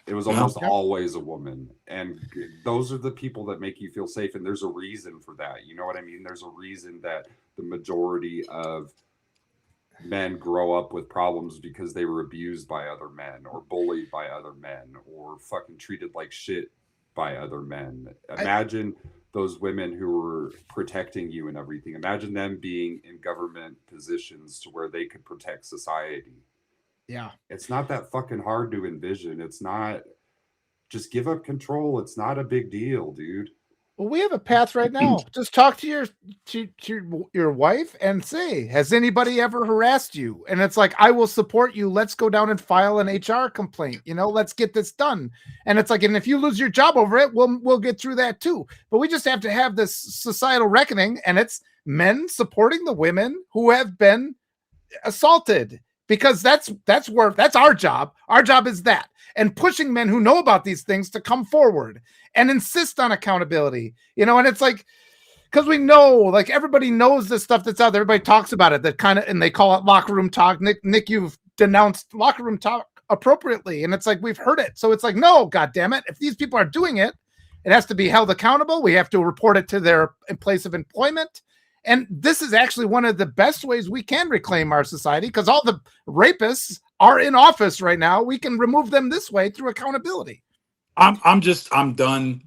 It was almost always a woman. And those are the people that make you feel safe. And there's a reason for that. You know what I mean? There's a reason that the majority of men grow up with problems because they were abused by other men or bullied by other men or fucking treated like shit by other men. Imagine those women who were protecting you and everything. Imagine them being in government positions to where they could protect society. Yeah. It's not that fucking hard to envision. It's not, just give up control. It's not a big deal, dude. Well, we have a path right now. Just talk to your wife and say, has anybody ever harassed you? And it's like, I will support you. Let's go down and file an HR complaint. You know, let's get this done. And it's like, and if you lose your job over it, we'll get through that too. But we just have to have this societal reckoning, and it's men supporting the women who have been assaulted, because that's our job. Our job is that, and pushing men who know about these things to come forward and insist on accountability, you know. And it's like, because we know, like, everybody knows this stuff that's out there. Everybody talks about it, that kind of, and they call it locker room talk. Nick, you've denounced locker room talk appropriately. And it's like, we've heard it. So it's like, no, God damn it. If these people are doing it, it has to be held accountable. We have to report it to their place of employment. And this is actually one of the best ways we can reclaim our society, because all the rapists are in office right now. We can remove them this way through accountability. I'm done.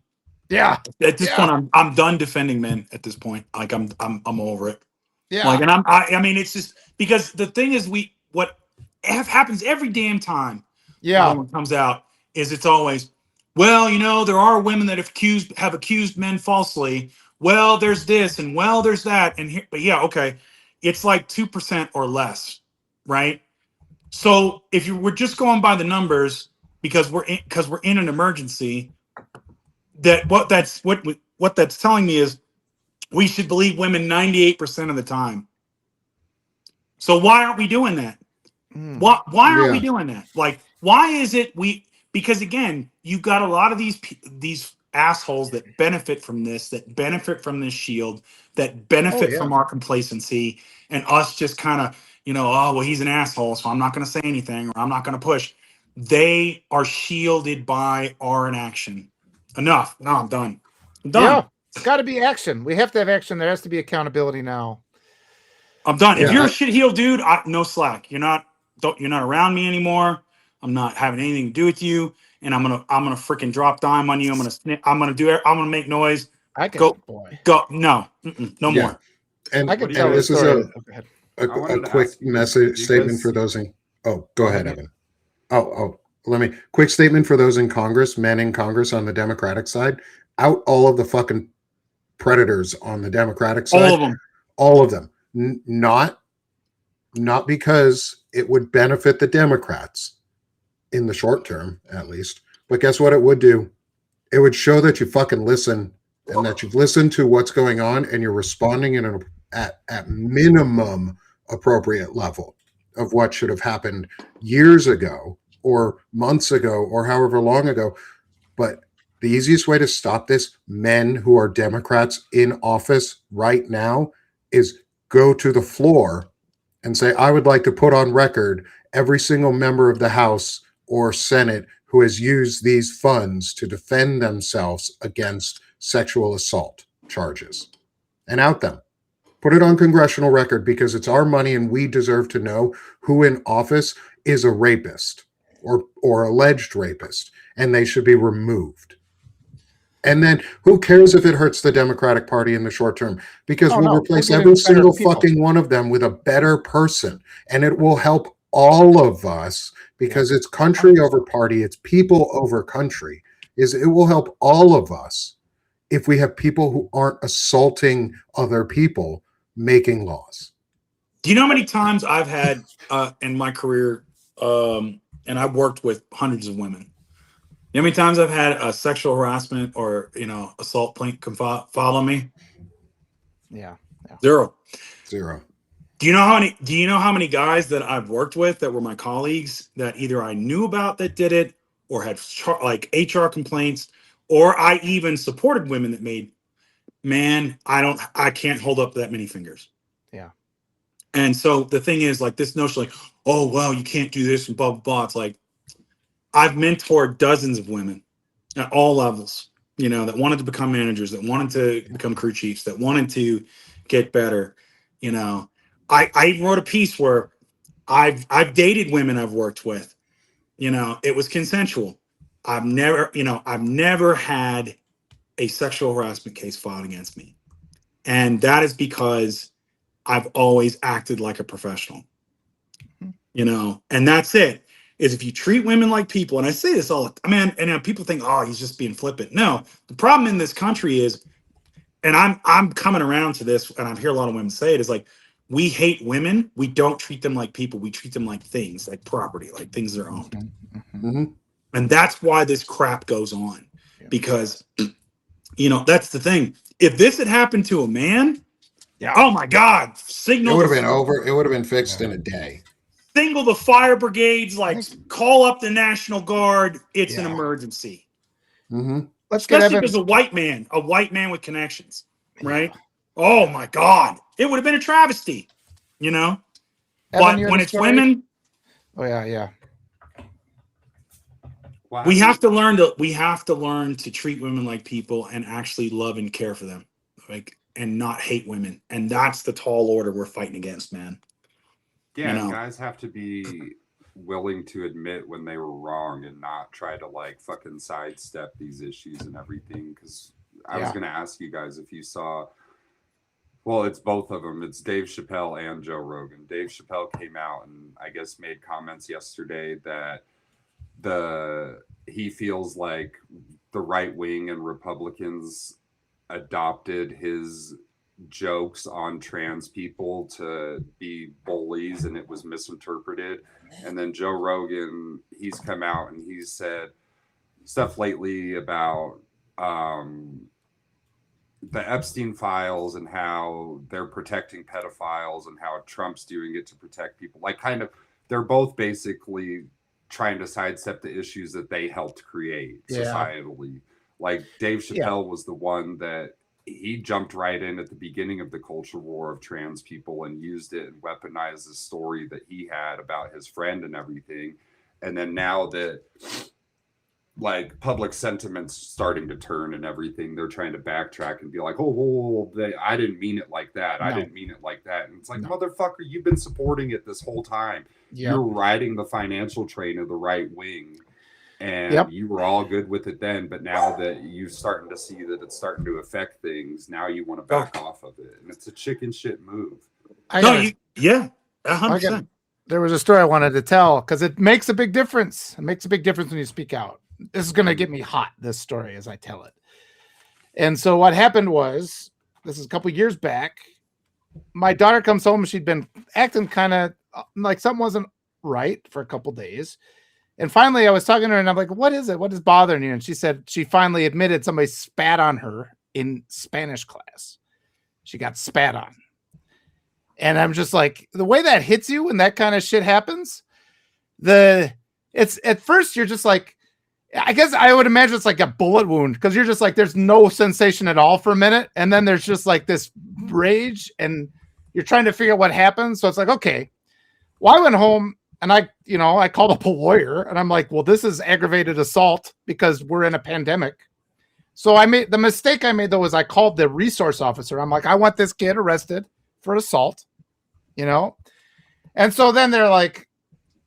Yeah. At this point, I'm done defending men at this point. Like I'm over it. Yeah. Like, and I mean, it's just because the thing is, what happens every damn time. Yeah. When it comes out is it's always, well, you know, there are women that have accused men falsely. Well, there's this and well, there's that. And here, but yeah, okay. It's like 2% or less, right? So if we're just going by the numbers, because we're in an emergency, what that's telling me is we should believe women 98% of the time. So why aren't we doing that? Why aren't we doing that? Like, why is it because again, you've got a lot of these assholes that benefit from this, shield, that benefit from our complacency, and us just kind of, you know, oh, well, he's an asshole, so I'm not going to say anything, or I'm not going to push. They are shielded by our inaction. Enough. No, I'm done. Yeah, it's got to be action. We have to have action. There has to be accountability now. I'm done. If you're a shitheel dude, no slack. You're not around me anymore. I'm not having anything to do with you, and I'm gonna freaking drop dime on you. I'm gonna make noise. I can go. No, no more. And I can tell this is a quick message statement for those in. Oh, go ahead, Evan. Quick statement for those in Congress, men in Congress on the Democratic side. Out all of the fucking predators on the Democratic side. All of them. Not because it would benefit the Democrats in the short term, at least. But guess what it would do? It would show that you fucking listen, and that you've listened to what's going on, and you're responding in at minimum appropriate level of what should have happened years ago or months ago or however long ago. But the easiest way to stop this, men who are Democrats in office right now, is go to the floor and say, I would like to put on record every single member of the House or Senate who has used these funds to defend themselves against sexual assault charges, and out them. Put it on congressional record, because it's our money and we deserve to know who in office is a rapist or alleged rapist, and they should be removed. And then who cares if it hurts the Democratic Party in the short term? Because we'll replace every single fucking one of them with a better person. And it will help all of us because it's country over party. It's people over country. It will help all of us if we have people who aren't assaulting other people making laws. Do you know how many times I've had in my career, and I've worked with hundreds of women. You know how many times I've had a sexual harassment or, assault plaint come follow me? Yeah. Zero. Mm-hmm. Do you know how many guys that I've worked with that were my colleagues that either I knew about that did it or had like HR complaints, or I even supported women that made, man, I can't hold up that many fingers. Yeah. And so the thing is, like, this notion, like, oh, well, you can't do this and blah, blah, blah. It's like, I've mentored dozens of women at all levels, that wanted to become managers, that wanted to become crew chiefs, that wanted to get better. I wrote a piece where I've dated women I've worked with. It was consensual. I've never had a sexual harassment case filed against me. And that is because I've always acted like a professional, and that's it. Is if you treat women like people, and I say this all, man, and people think, oh, he's just being flippant. No, the problem in this country is, and I'm coming around to this, and I hear a lot of women say it, is like, we hate women. We don't treat them like people. We treat them like things, like property, like things they're owned. Mm-hmm. And that's why this crap goes on, because, that's the thing. If this had happened to a man, oh my God, signal. It would have been over. It would have been fixed in a day. Single the fire brigades, like call up the National Guard. It's an emergency. Mm-hmm. Especially if it's a white man with connections, right? Oh my God, it would have been a travesty, Evan, but when it's women, Wow. we have to learn to treat women like people and actually love and care for them, and not hate women. And that's the tall order we're fighting against, man. Yeah, guys have to be willing to admit when they were wrong and not try to fucking sidestep these issues and everything. Because I was going to ask you guys if you saw, well, it's both of them. It's Dave Chappelle and Joe Rogan. Dave Chappelle came out and I guess made comments yesterday that he feels like the right wing and Republicans adopted his jokes on trans people to be bullies, and it was misinterpreted. And then Joe Rogan, he's come out and he's said stuff lately about the Epstein files and how they're protecting pedophiles and how Trump's doing it to protect people. They're both basically trying to sidestep the issues that they helped create societally. Like Dave Chappelle was the one that he jumped right in at the beginning of the culture war of trans people and used it and weaponized the story that he had about his friend and everything. And then now that public sentiment's starting to turn and everything, they're trying to backtrack and be like, I didn't mean it like that. I didn't mean it like that. And it's like, motherfucker, you've been supporting it this whole time. You're riding the financial train of the right wing. And you were all good with it then, but now that you're starting to see that it's starting to affect things, now you want to back off of it. And it's a chicken shit move. 100%. There was a story I wanted to tell because it makes a big difference. It makes a big difference when you speak out. This is going to get me hot, this story, as I tell it. And so what happened was, this is a couple years back, my daughter comes home. She'd been acting kind of like something wasn't right for a couple days. And finally, I was talking to her, and I'm like, what is it? What is bothering you? And she said she finally admitted somebody spat on her in Spanish class. She got spat on. And I'm just like, the way that hits you when that kind of shit happens, it's at first you're just like, I guess I would imagine it's like a bullet wound because you're just like, there's no sensation at all for a minute. And then there's just like this rage and you're trying to figure out what happened. So it's like, okay, well, I went home and I called up a lawyer and I'm like, well, this is aggravated assault because we're in a pandemic. So the mistake I made though, was I called the resource officer. I'm like, I want this kid arrested for assault, And so then they're like,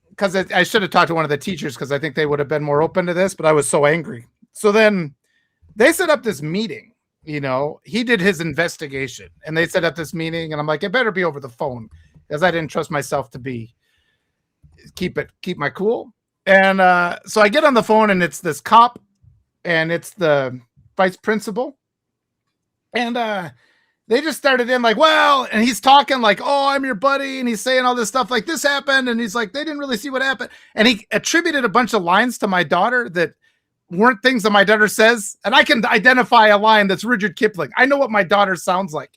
because I should have talked to one of the teachers because I think they would have been more open to this, but I was so angry. So then they set up this meeting. He did his investigation, and they set up this meeting, and I'm like, it better be over the phone, because I didn't trust myself to keep my cool. And so I get on the phone, and it's this cop, and it's the vice principal, and they just started in like, well, and he's talking like, oh, I'm your buddy, and he's saying all this stuff like this happened, and he's like, they didn't really see what happened, and he attributed a bunch of lines to my daughter that weren't things that my daughter says, and I can identify a line that's Rudyard Kipling. I know what my daughter sounds like.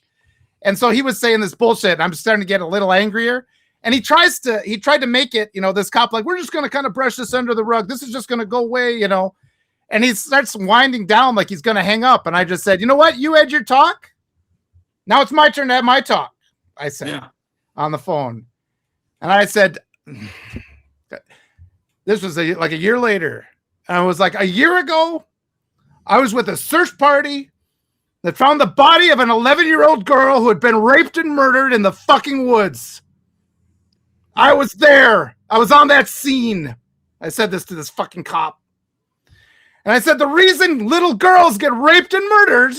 And so he was saying this bullshit, and I'm starting to get a little angrier. And he tried to make it, this cop, like, we're just going to kind of brush this under the rug. This is just going to go away, And he starts winding down like he's going to hang up. And I just said, you know what? You had your talk. Now it's my turn to have my talk, I said on the phone. And I said, this was like a year later. And I was like, a year ago, I was with a search party that found the body of an 11-year-old girl who had been raped and murdered in the fucking woods. I was there. I was on that scene. I said this to this fucking cop. And I said, the reason little girls get raped and murdered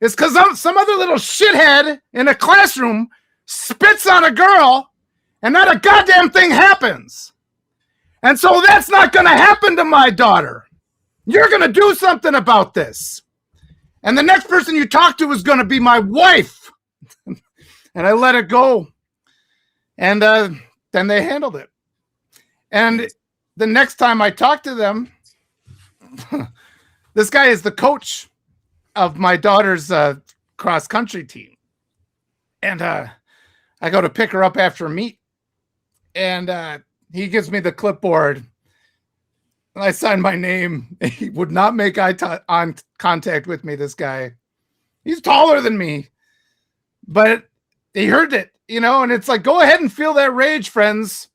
is because some other little shithead in a classroom spits on a girl and not a goddamn thing happens. And so that's not going to happen to my daughter. You're going to do something about this. And the next person you talk to is going to be my wife. And I let it go. And then they handled it. And the next time I talked to them, this guy is the coach of my daughter's cross-country team. And I go to pick her up after a meet. And he gives me the clipboard. And I signed my name. He would not make eye contact with me, this guy. He's taller than me. But he heard it, and it's like, go ahead and feel that rage, friends.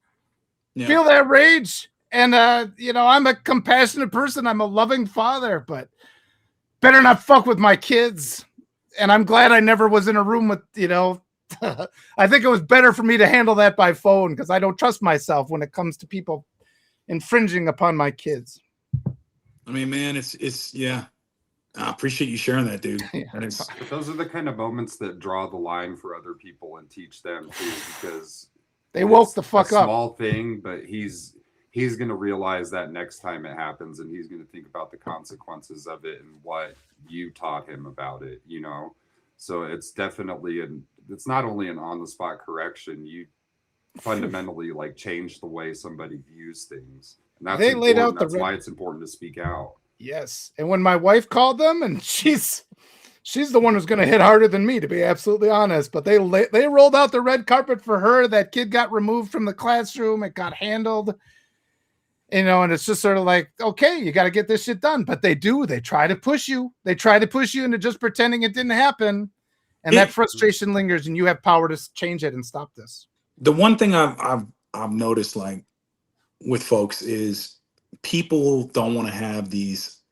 Yeah. Feel that rage. And, I'm a compassionate person. I'm a loving father, but better not fuck with my kids. And I'm glad I never was in a room with, I think it was better for me to handle that by phone because I don't trust myself when it comes to people infringing upon my kids. I mean, man, it's yeah. I appreciate you sharing that, dude. But those are the kind of moments that draw the line for other people and teach them too, because they woke the fuck up. Small thing, but he's going to realize that next time it happens, and he's going to think about the consequences of it and what you taught him about it. So it's definitely it's not only an on-the-spot correction. You fundamentally like change the way somebody views things, and that's they laid out that's why it's important to speak out. Yes, and when my wife called them, and she's the one who's going to hit harder than me, to be absolutely honest, but they rolled out the red carpet for her. That kid got removed from the classroom. It got handled, and it's just sort of like, okay, you got to get this shit done. But they try to push you into just pretending it didn't happen, and that frustration lingers, and you have power to change it and stop this. The one thing I've noticed, like, with folks is people don't want to have these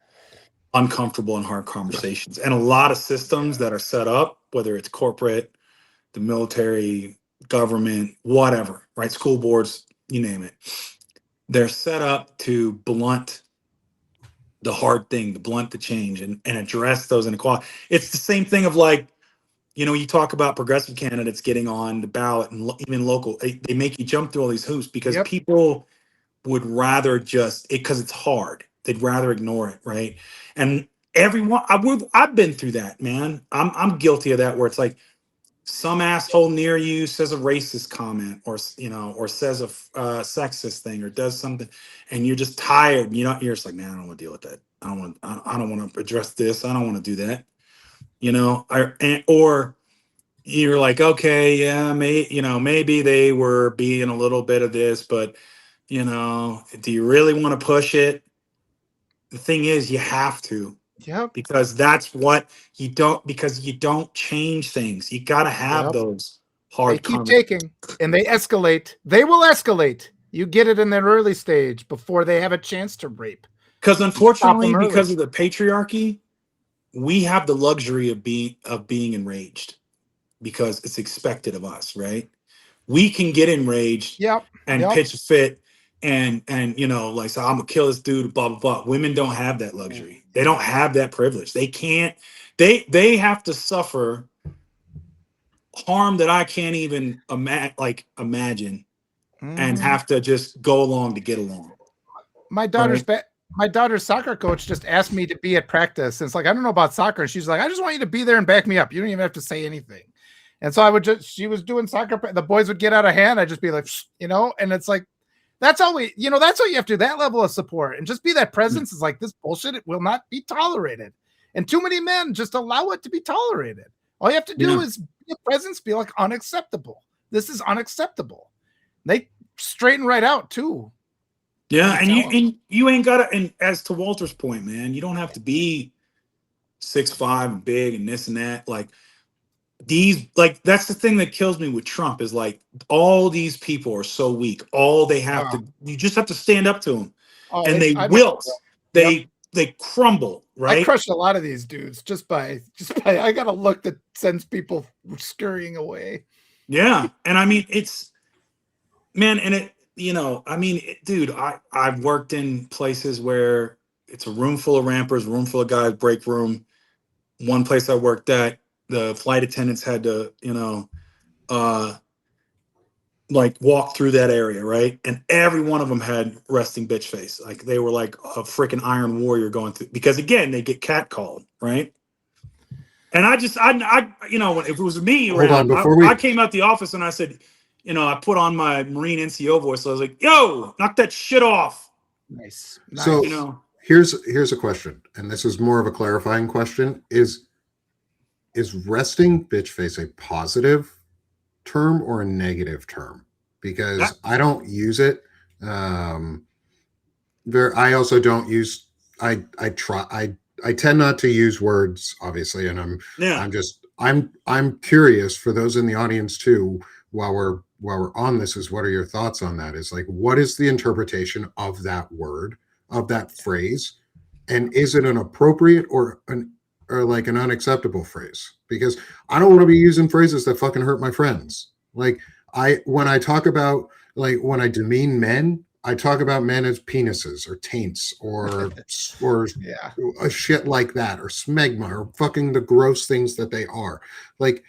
uncomfortable and hard conversations. And a lot of systems that are set up, whether it's corporate, the military, government, whatever, right? School boards, you name it. They're set up to blunt the hard thing, to blunt the change and address those inequalities. It's the same thing of like, you talk about progressive candidates getting on the ballot and even local, they make you jump through all these hoops because people would rather because it's hard. They'd rather ignore it, right? And everyone, I've been through that, man. I'm guilty of that, where it's like some asshole near you says a racist comment, or says a sexist thing, or does something, and you're just tired. You're just like, man, I don't want to deal with that. I don't want to address this. I don't want to do that. Or you're like, okay, yeah, maybe they were being a little bit of this, but do you really want to push it? The thing is, you have to, because that's what you don't change things. You got to have those hard. They keep taking, and they escalate. They will escalate. You get it in their early stage before they have a chance to rape. Because unfortunately, because of the patriarchy, we have the luxury of being enraged because it's expected of us, right? We can get enraged and pitch a fit and you know, like, so I'm gonna kill this dude, blah blah blah. Women don't have that luxury. They don't have that privilege. They can't. They have to suffer harm that I can't even imagine, and have to just go along to get along. My daughter's soccer coach just asked me to be at practice. And it's like, I don't know about soccer. And she's like, I just want you to be there and back me up. You don't even have to say anything. And so she was doing soccer. The boys would get out of hand. I'd just be like, you know, and it's like, that's all you have to do, that level of support and just be that presence is like, this bullshit, it will not be tolerated. And too many men just allow it to be tolerated. All you have to do is be a presence, be like, unacceptable. This is unacceptable. They straighten right out too. Yeah, and you ain't gotta, and as to Walter's point, man, you don't have to be 6'5" and big and this and that. Like that's the thing that kills me with Trump is like all these people are so weak. All they have you just have to stand up to them, and they wilt. They crumble. Right. I crushed a lot of these dudes just by I got a look that sends people scurrying away. Yeah, and I mean it's, man, and it. You know, I mean, dude, I've worked in places where it's a room full of rampers, room full of guys, break room. One place I worked at, the flight attendants had to, you know, like walk through that area, right? And every one of them had resting bitch face. Like they were like a freaking Iron Warrior going through, because again, they get catcalled, right? And I you know, if it was me around, I came out the office and I said, you know, I put on my Marine NCO voice. So I was like, yo, knock that shit off. Nice. So you know, here's a question, and this is more of a clarifying question. Is resting bitch face a positive term or a negative term? Because I don't use it. I also don't use, I tend not to use words, obviously. And I'm curious for those in the audience too, while we're on this, is what are your thoughts on that? Is like, what is the interpretation of that word, of that phrase? And is it an appropriate or like an unacceptable phrase? Because I don't want to be using phrases that fucking hurt my friends. Like when I talk about, like when I demean men, I talk about men as penises or taints or a shit like that, or smegma, or fucking the gross things that they are. Like,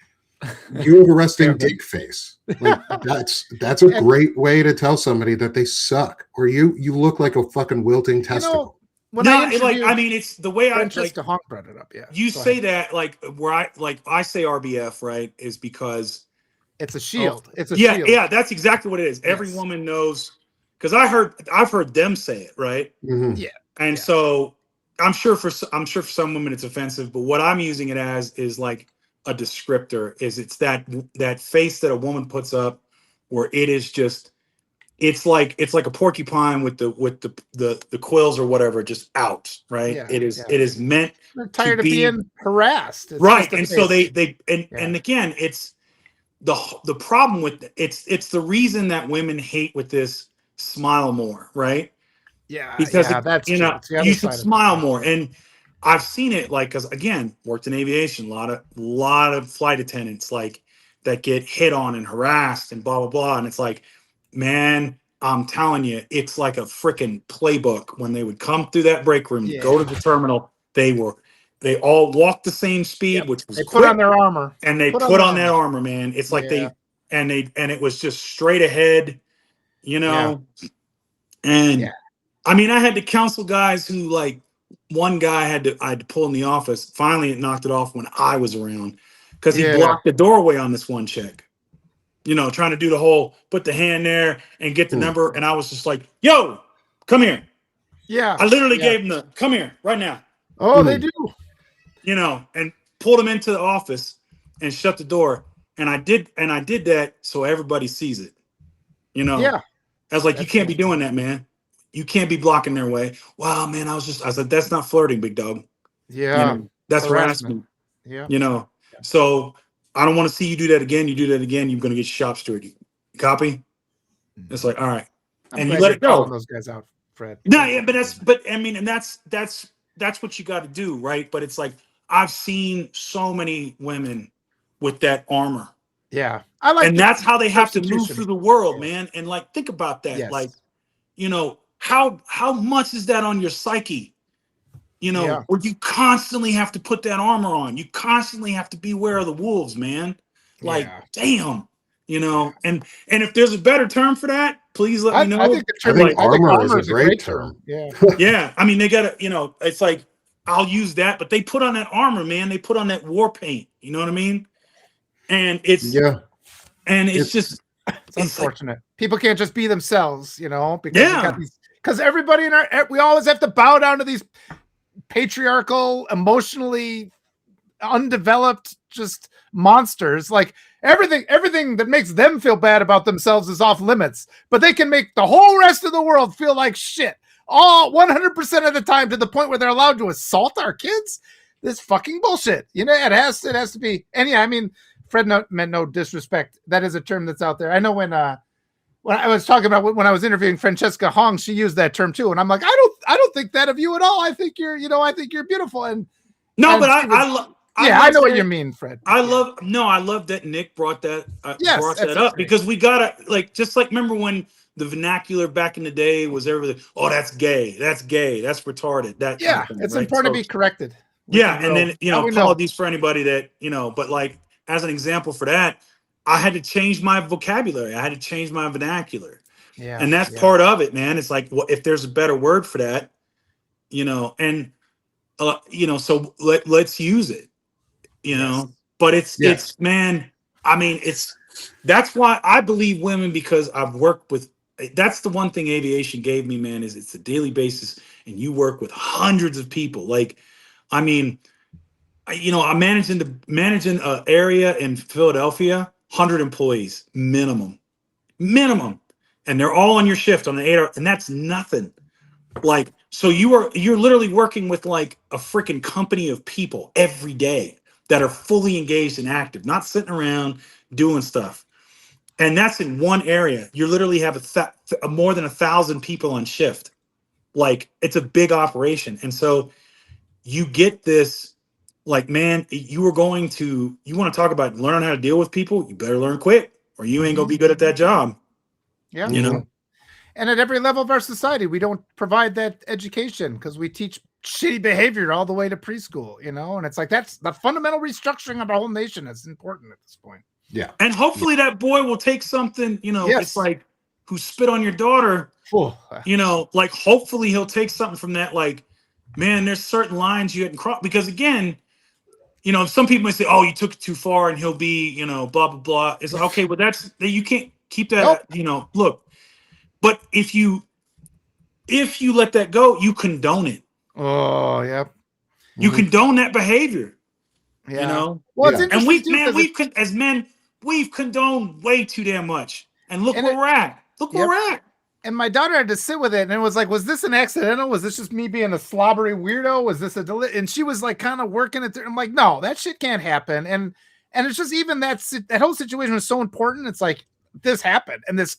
you have a resting dick face. Like that's a great way to tell somebody that they suck, or you look like a fucking wilting testicle. I mean, it's the way Francesca Honk brought it up. Yeah, you say that like where I say RBF, right, is because it's a shield. It's a shield. Yeah, that's exactly what it is. Every woman knows, because I've heard them say it, right? Mm-hmm. Yeah, and so I'm sure for some women it's offensive, but what I'm using it as is like a descriptor. Is it's that face that a woman puts up where it is just, it's like a porcupine with the quills or whatever just out, right? It is meant. They're tired of being harassed, right? And so they and again, it's the problem with it's the reason that women hate with this smile more, right? Yeah, because that's you true. know you should smile more. And I've seen it, like, because again, worked in aviation, a lot of flight attendants like that get hit on and harassed and blah blah blah, and it's like, man, I'm telling you, it's like a freaking playbook. When they would come through that break room, go to the terminal, they all walked the same speed, which was they put on their armor, and they put on that armor, man. It's like and it was just straight ahead, you know. And I mean, I had to counsel guys who, like, one guy I had to pull in the office. Finally, it knocked it off when I was around, because he blocked the doorway on this one chick. You know, trying to do the whole put the hand there and get the number, and I was just like, "Yo, come here." Yeah, I literally gave him the "come here" right now. Oh, they do. You know, and pulled him into the office and shut the door. And I did that so everybody sees it. You know, I was like, you can't be doing that, man. You can't be blocking their way. Wow, man, I was like, that's not flirting, big dog. Yeah, you know, that's harassment. Yeah, you know. So I don't want to see you do that again. You do that again, you're gonna get shop stewardy. Copy? It's like, all right, and you let it go. Those guys out, Fred. No, yeah, but I mean, and that's what you got to do, right? But it's like, I've seen so many women with that armor. Yeah, and that's how they have to move through the world, man. And like, think about that. Like, you know, how much is that on your psyche? You know, where you constantly have to put that armor on. You constantly have to be aware of the wolves, man. Like, damn, you know. And if there's a better term for that, please let me know. I think the term, I think armor is a great term. Yeah. Yeah. I mean, they gotta, you know, it's like I'll use that, but they put on that armor, man. They put on that war paint. You know what I mean? And it's just it's unfortunate. Like, people can't just be themselves, you know, because everybody we always have to bow down to these patriarchal, emotionally undeveloped just monsters. Like everything that makes them feel bad about themselves is off limits, but they can make the whole rest of the world feel like shit all 100% of the time, to the point where they're allowed to assault our kids. This fucking bullshit, you know. It has to be. And yeah, I mean, Fred meant no disrespect. That is a term that's out there. I know when I was talking about when I was interviewing Francesca Hong, she used that term too, and I'm like, I don't think that of you at all. I think you're beautiful. And no, but I know what you mean, Fred. I love that Nick brought that up, because we gotta, like, just like, remember when the vernacular back in the day was everything, oh, that's gay, that's retarded. That kind of thing, it's right? important to be corrected. Yeah, and then, you know, apologies for anybody that, you know, but like, as an example for that, I had to change my vocabulary. I had to change my vernacular. Yeah. And that's part of it, man. It's like, well, if there's a better word for that, you know, and, you know, so let's use it, you know, but it's, man, I mean, that's why I believe women, because I've worked with, that's the one thing aviation gave me, man, is it's a daily basis, and you work with hundreds of people. Like, I mean, you know, I'm managing an area in Philadelphia, 100 employees minimum, and they're all on your shift on an 8 hour, and that's nothing. Like, so you're literally working with like a freaking company of people every day that are fully engaged and active, not sitting around doing stuff. And that's in one area. You literally have more than 1,000 people on shift. Like, it's a big operation, and so you get this. Like, man, you want to talk about learning how to deal with people, you better learn quick, or you ain't gonna be good at that job. Yeah. You know? And at every level of our society, we don't provide that education, because we teach shitty behavior all the way to preschool, you know? And it's like, that's the fundamental restructuring of our whole nation. That's important at this point. Yeah. And hopefully that boy will take something, you know, it's like, who spit on your daughter, you know, like, hopefully he'll take something from that. Like, man, there's certain lines you hadn't crossed, because again, you know, some people may say, oh, you took it too far and he'll be, you know, blah, blah, blah. It's like, okay, but you can't keep that, you know, look, but if you let that go, you condone it. Oh, yeah. You condone that behavior, you know? Well, it's interesting, and we've condoned way too damn much. And look where we're at. Look where we're at. And my daughter had to sit with it, and it was like, was this an accidental? Was this just me being a slobbery weirdo? Was this and she was like kind of working it. I'm like, no, that shit can't happen. And it's just, even that whole situation was so important. It's like, this happened, and this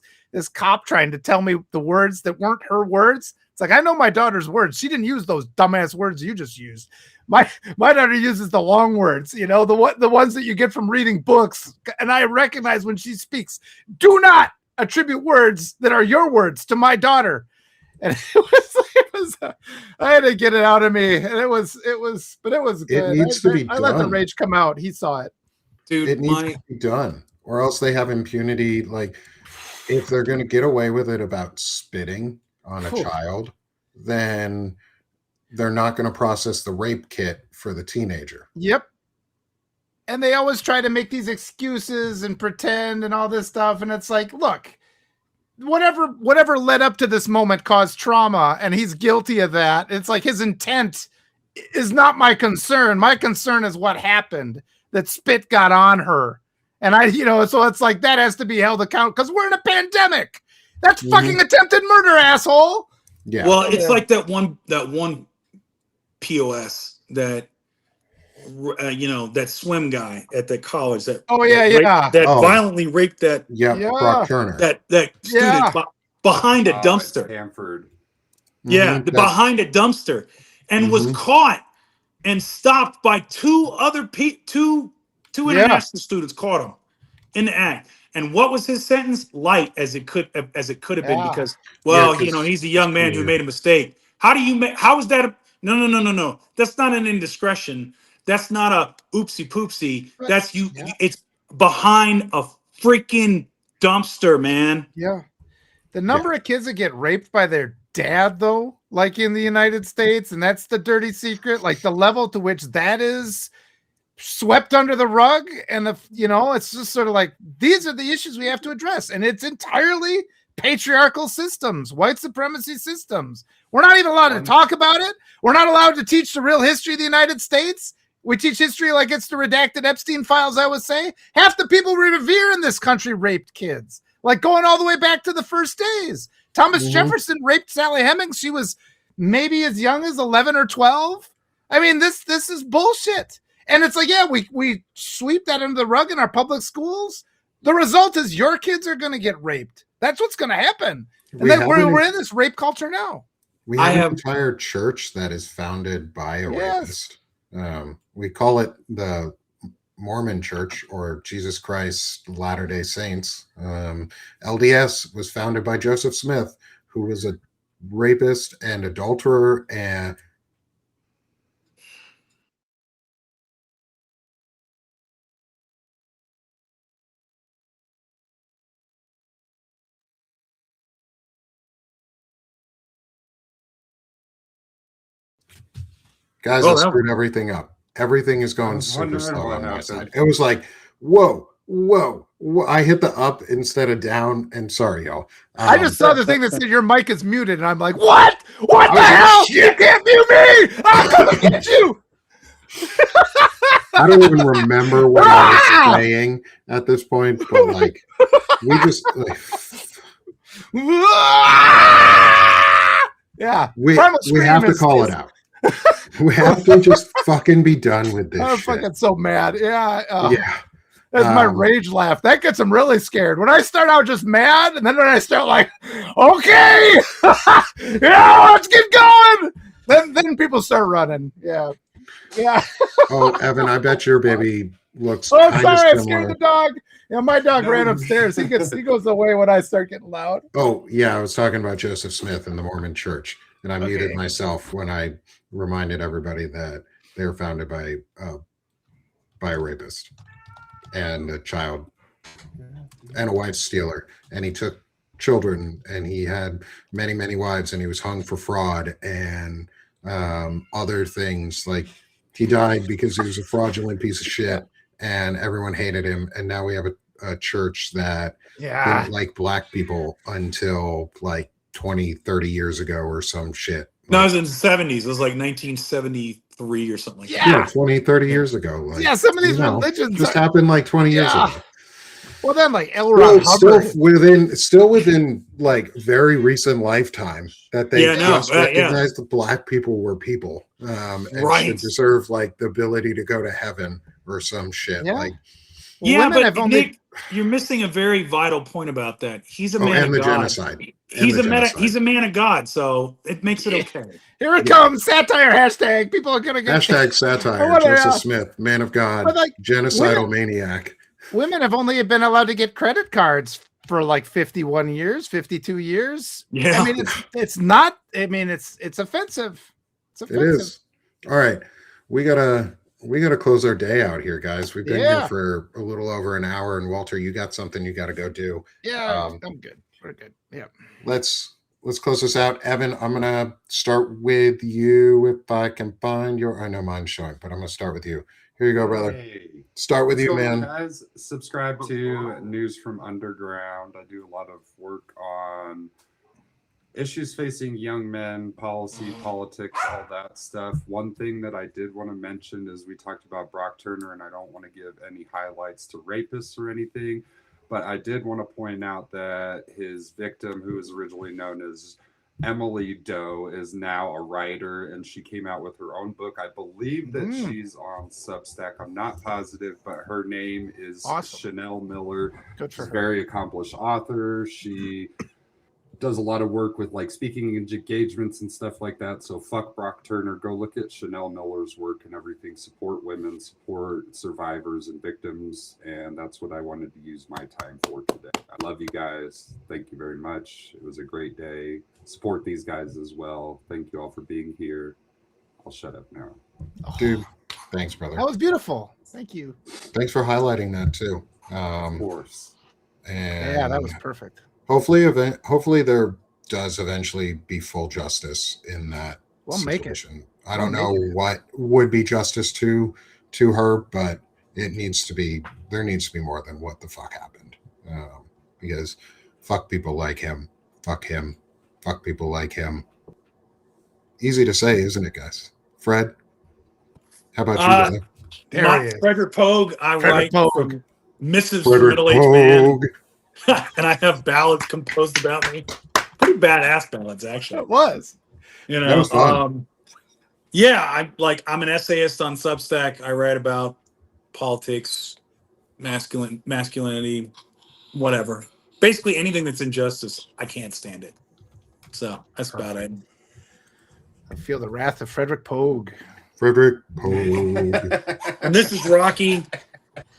cop trying to tell me the words that weren't her words. It's like, I know my daughter's words. She didn't use those dumbass words you just used. My daughter uses the long words, you know, the ones that you get from reading books. And I recognize when she speaks, do not attribute words that are your words to my daughter. And I had to get it out of me. And it was good. It needs to be done. I let the rage come out. He saw it. Dude, it needs to be done, or else they have impunity. Like, if they're going to get away with it about spitting on a child, then they're not going to process the rape kit for the teenager. Yep. And they always try to make these excuses and pretend and all this stuff. And it's like, look, whatever led up to this moment caused trauma, and he's guilty of that. It's like, his intent is not my concern. My concern is what happened, that spit got on her. And so it's like, that has to be held accountable, because we're in a pandemic. That's fucking attempted murder, asshole. Yeah. Well, it's like that one POS that, that swim guy at the college that violently raped that Brock Turner, that student behind a dumpster. Stanford. Yeah, behind a dumpster, and was caught and stopped by two international students. Caught him in the act, And what was his sentence? Light as it could have been, Yeah. because, well, Yeah, you know, 'cause- he's a young man who made a mistake. How do you make? How is that? No. That's not an indiscretion. That's not a oopsie poopsie. Right. That's you. Yeah. It's behind a freaking dumpster, man. Yeah. The number of kids that get raped by their dad, though, like in the United States, and that's the dirty secret, like the level to which that is swept under the rug. And if you know, it's just sort of like these are the issues we have to address, and it's entirely patriarchal systems, white supremacy systems. We're not even allowed to talk about it. We're not allowed to teach the real history of the United States. We teach history like it's the redacted Epstein files, I would say. Half the people we revere in this country raped kids, like going all the way back to the first days. Thomas Jefferson raped Sally Hemings. She was maybe as young as 11 or 12. I mean, this is bullshit. And it's like, yeah, we sweep that under the rug in our public schools. The result is your kids are going to get raped. That's what's going to happen. And then we're in this rape culture now. We have an entire church that is founded by a rapist. We call it the Mormon Church, or Jesus Christ Latter-day Saints. LDS was founded by Joseph Smith, who was a rapist and adulterer, and guys, I screwed everything up. Everything is going super slow on my side. It was like, whoa. I hit the up instead of down. And sorry, y'all. I just saw the thing that said your mic is muted, and I'm like, what? What the hell? You can't mute me! I'm coming to get you! I don't even remember what I was saying at this point, but like, we just like, yeah, we have to call it out. We have to just fucking be done with this. I'm shit. fucking so mad. Yeah. Yeah. That's my rage laugh. That gets them really scared. When I start out just mad, and then when I start like, okay, yeah, let's get going. Then people start running. Yeah. Oh, Evan, I bet your baby looks. Oh, sorry, I scared the dog. Yeah, my dog ran upstairs. He goes away when I start getting loud. Oh, yeah, I was talking about Joseph Smith and the Mormon Church, and I muted myself when I reminded everybody that they were founded by a rapist and a child and a wife stealer, and he took children, and he had many wives, and he was hung for fraud and other things. Like, he died because he was a fraudulent piece of shit, and everyone hated him. And now we have a church that didn't like black people until like 20-30 years ago or some shit. No, it was in the 70s. It was like 1973 or something like that. Yeah, 20-30 years ago. Like, yeah, some of these religions just happened like 20 years ago. Well, then, like L. Ron Hubbard, still within like very recent lifetime that they just recognized that black people were people, and should deserve like the ability to go to heaven or some shit. Yeah. Like, but Nick, you're missing a very vital point about that. He's a man of God. Genocide. He's a man of God, so it makes it okay. Here it comes, satire hashtag. People are gonna get hashtag satire. Joseph Smith, man of God, like, genocidal maniac. Women have only been allowed to get credit cards for like 51 years, 52 years. Yeah. I mean, it's not, I mean, it's offensive. It's offensive. It is. All right. We gotta close our day out here, guys. We've been here for a little over an hour, and Walter, you got something you gotta go do. Yeah, I'm good. We're good. Yeah. Let's close this out. Evan, I'm gonna start with you if I can find your, I know mine's showing, but I'm gonna start with you. Here you go, brother. Hey. Start with you, man. Guys, subscribe to News from Underground. I do a lot of work on issues facing young men, policy, politics, all that stuff. One thing that I did want to mention is we talked about Brock Turner, and I don't want to give any highlights to rapists or anything, but I did want to point out that his victim, who was originally known as Emily Doe, is now a writer, and she came out with her own book. I believe that she's on Substack. I'm not positive, but her name is Chanel Miller. Good for She's a her. very accomplished author. She does a lot of work with like speaking engagements and stuff like that. So fuck Brock Turner. Go look at Chanel Miller's work and everything. Support women, support survivors and victims. And that's what I wanted to use my time for today. I love you guys. Thank you very much. It was a great day. Support these guys as well. Thank you all for being here. I'll shut up now. Dude, thanks, brother. That was beautiful. Thank you. Thanks for highlighting that too. Of course. And Yeah, that was perfect. Hopefully there does eventually be full justice in that situation. I don't know what would be justice to her, but there needs to be more than what the fuck happened. Because fuck people like him. Fuck him. Fuck people like him. Easy to say, isn't it, guys? Fred, how about you, brother? Frederick Pogue. I write from Missives for Frederick Middle-Aged Man. Pogue. And I have ballads composed about me. Pretty badass ballads, actually. It was. You know, That was fun. Yeah, I'm an essayist on Substack. I write about politics, masculinity, whatever. Basically anything that's injustice, I can't stand it. So that's about it. I feel the wrath of Frederick Pogue. Frederick Pogue. And this is Rocky,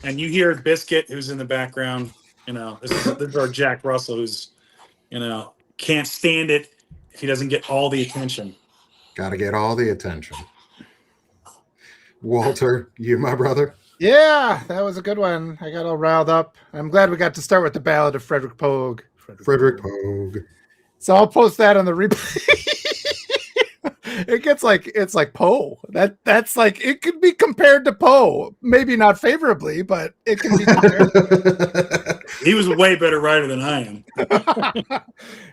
and you hear Biscuit, who's in the background. You know, this is our Jack Russell, who's, you know, can't stand it if he doesn't get all the attention. Got to get all the attention. Walter, you, my brother? Yeah, that was a good one. I got all riled up. I'm glad we got to start with the ballad of Frederick Pogue. Frederick Pogue. So I'll post that on the replay. It's like Poe. That's like, it could be compared to Poe. Maybe not favorably, but it can be compared. He was a way better writer than I am.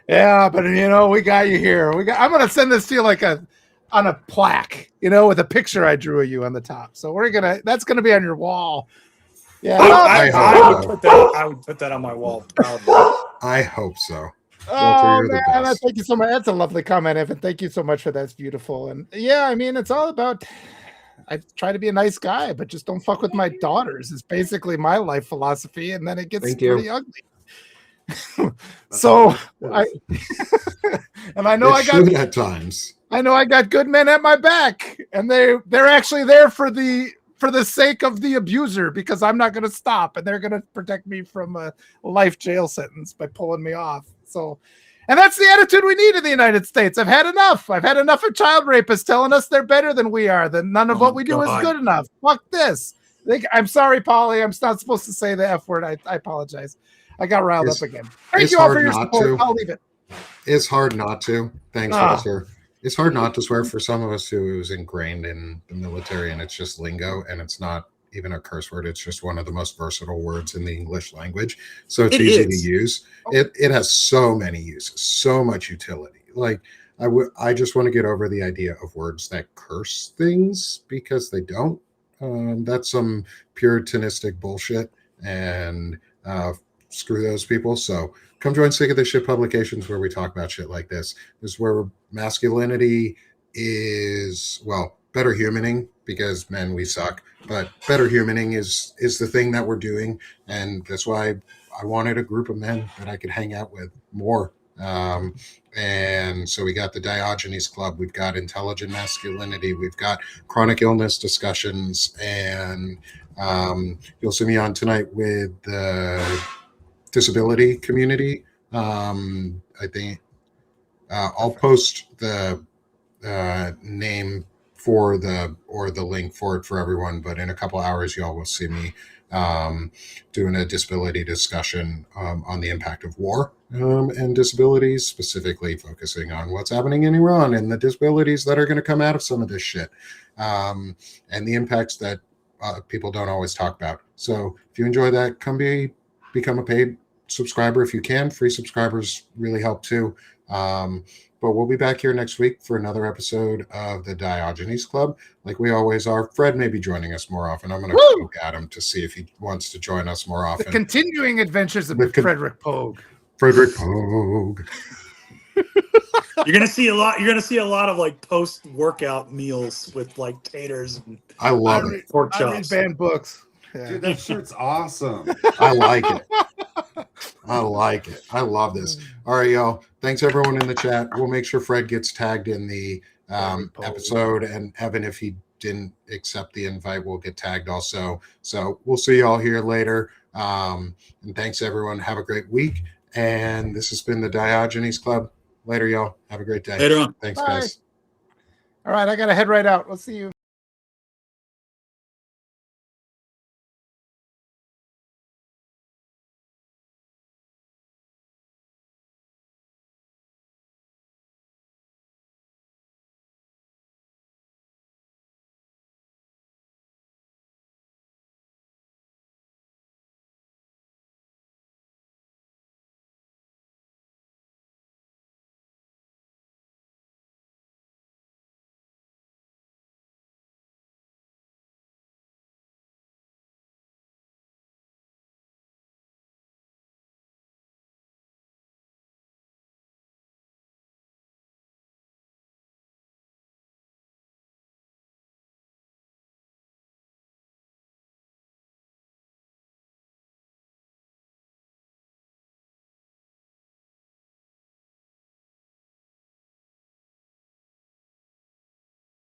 Yeah, but you know, we got you here. I'm gonna send this to you like on a plaque, you know, with a picture I drew of you on the top. So that's gonna be on your wall. Yeah, I would put that on my wall proudly. I hope so. Oh, Walter, man, thank you so much. That's a lovely comment, Evan. Thank you so much for that. It's beautiful. And yeah, I mean, it's all about, I try to be a nice guy, but just don't fuck with my daughters. It's basically my life philosophy. And then it gets pretty ugly. So and I know at times. I know I got good men at my back, and they're actually there for the sake of the abuser, because I'm not going to stop, and they're going to protect me from a life jail sentence by pulling me off. So, and that's the attitude we need in the United States. I've had enough. I've had enough of child rapists telling us they're better than we are, that none of what we do is good enough. Fuck this. I'm sorry, Polly. I'm not supposed to say the F word. I apologize. I got riled up again. Thank you all for your support. I'll leave it. It's hard not to. Thanks, Walter. It's hard not to swear for some of us who is ingrained in the military, and it's just lingo, and it's not even a curse word. It's just one of the most versatile words in the English language. So it's easy to use. It has so many uses, so much utility. Like I just want to get over the idea of words that curse things, because they don't. That's some puritanistic bullshit, and screw those people. So come join Sick of This Shit Publications, where we talk about shit like this. This is where masculinity is, well, better humaning, because men, we suck, but better humaning is the thing that we're doing. And that's why I wanted a group of men that I could hang out with more. And so we got the Diogenes Club, we've got intelligent masculinity, we've got chronic illness discussions, and you'll see me on tonight with the disability community. I think I'll post the name for the link for it for everyone, but in a couple hours y'all will see me doing a disability discussion on the impact of war and disabilities, specifically focusing on what's happening in Iran and the disabilities that are going to come out of some of this shit, and the impacts that people don't always talk about. So if you enjoy that, come become a paid subscriber if you can. Free subscribers really help too. But we'll be back here next week for another episode of the Diogenes Club, like we always are. Fred may be joining us more often. I'm going to poke at him to see if he wants to join us more often. The continuing adventures of Frederick Pogue. Frederick Pogue. You're gonna see a lot. You're gonna see a lot of like post-workout meals with like taters. And I love it. Pork I read chops. banned books. Yeah. Dude, that shirt's awesome. I like it. I like it. I love this. All right, y'all. Thanks everyone in the chat. We'll make sure Fred gets tagged in the episode, and Evan, if he didn't accept the invite, will get tagged also. So we'll see y'all here later. And thanks everyone. Have a great week. And this has been the Diogenes Club. Later, y'all. Have a great day. Later on. Thanks, Bye. guys. All right, I got to head right out. We'll see you.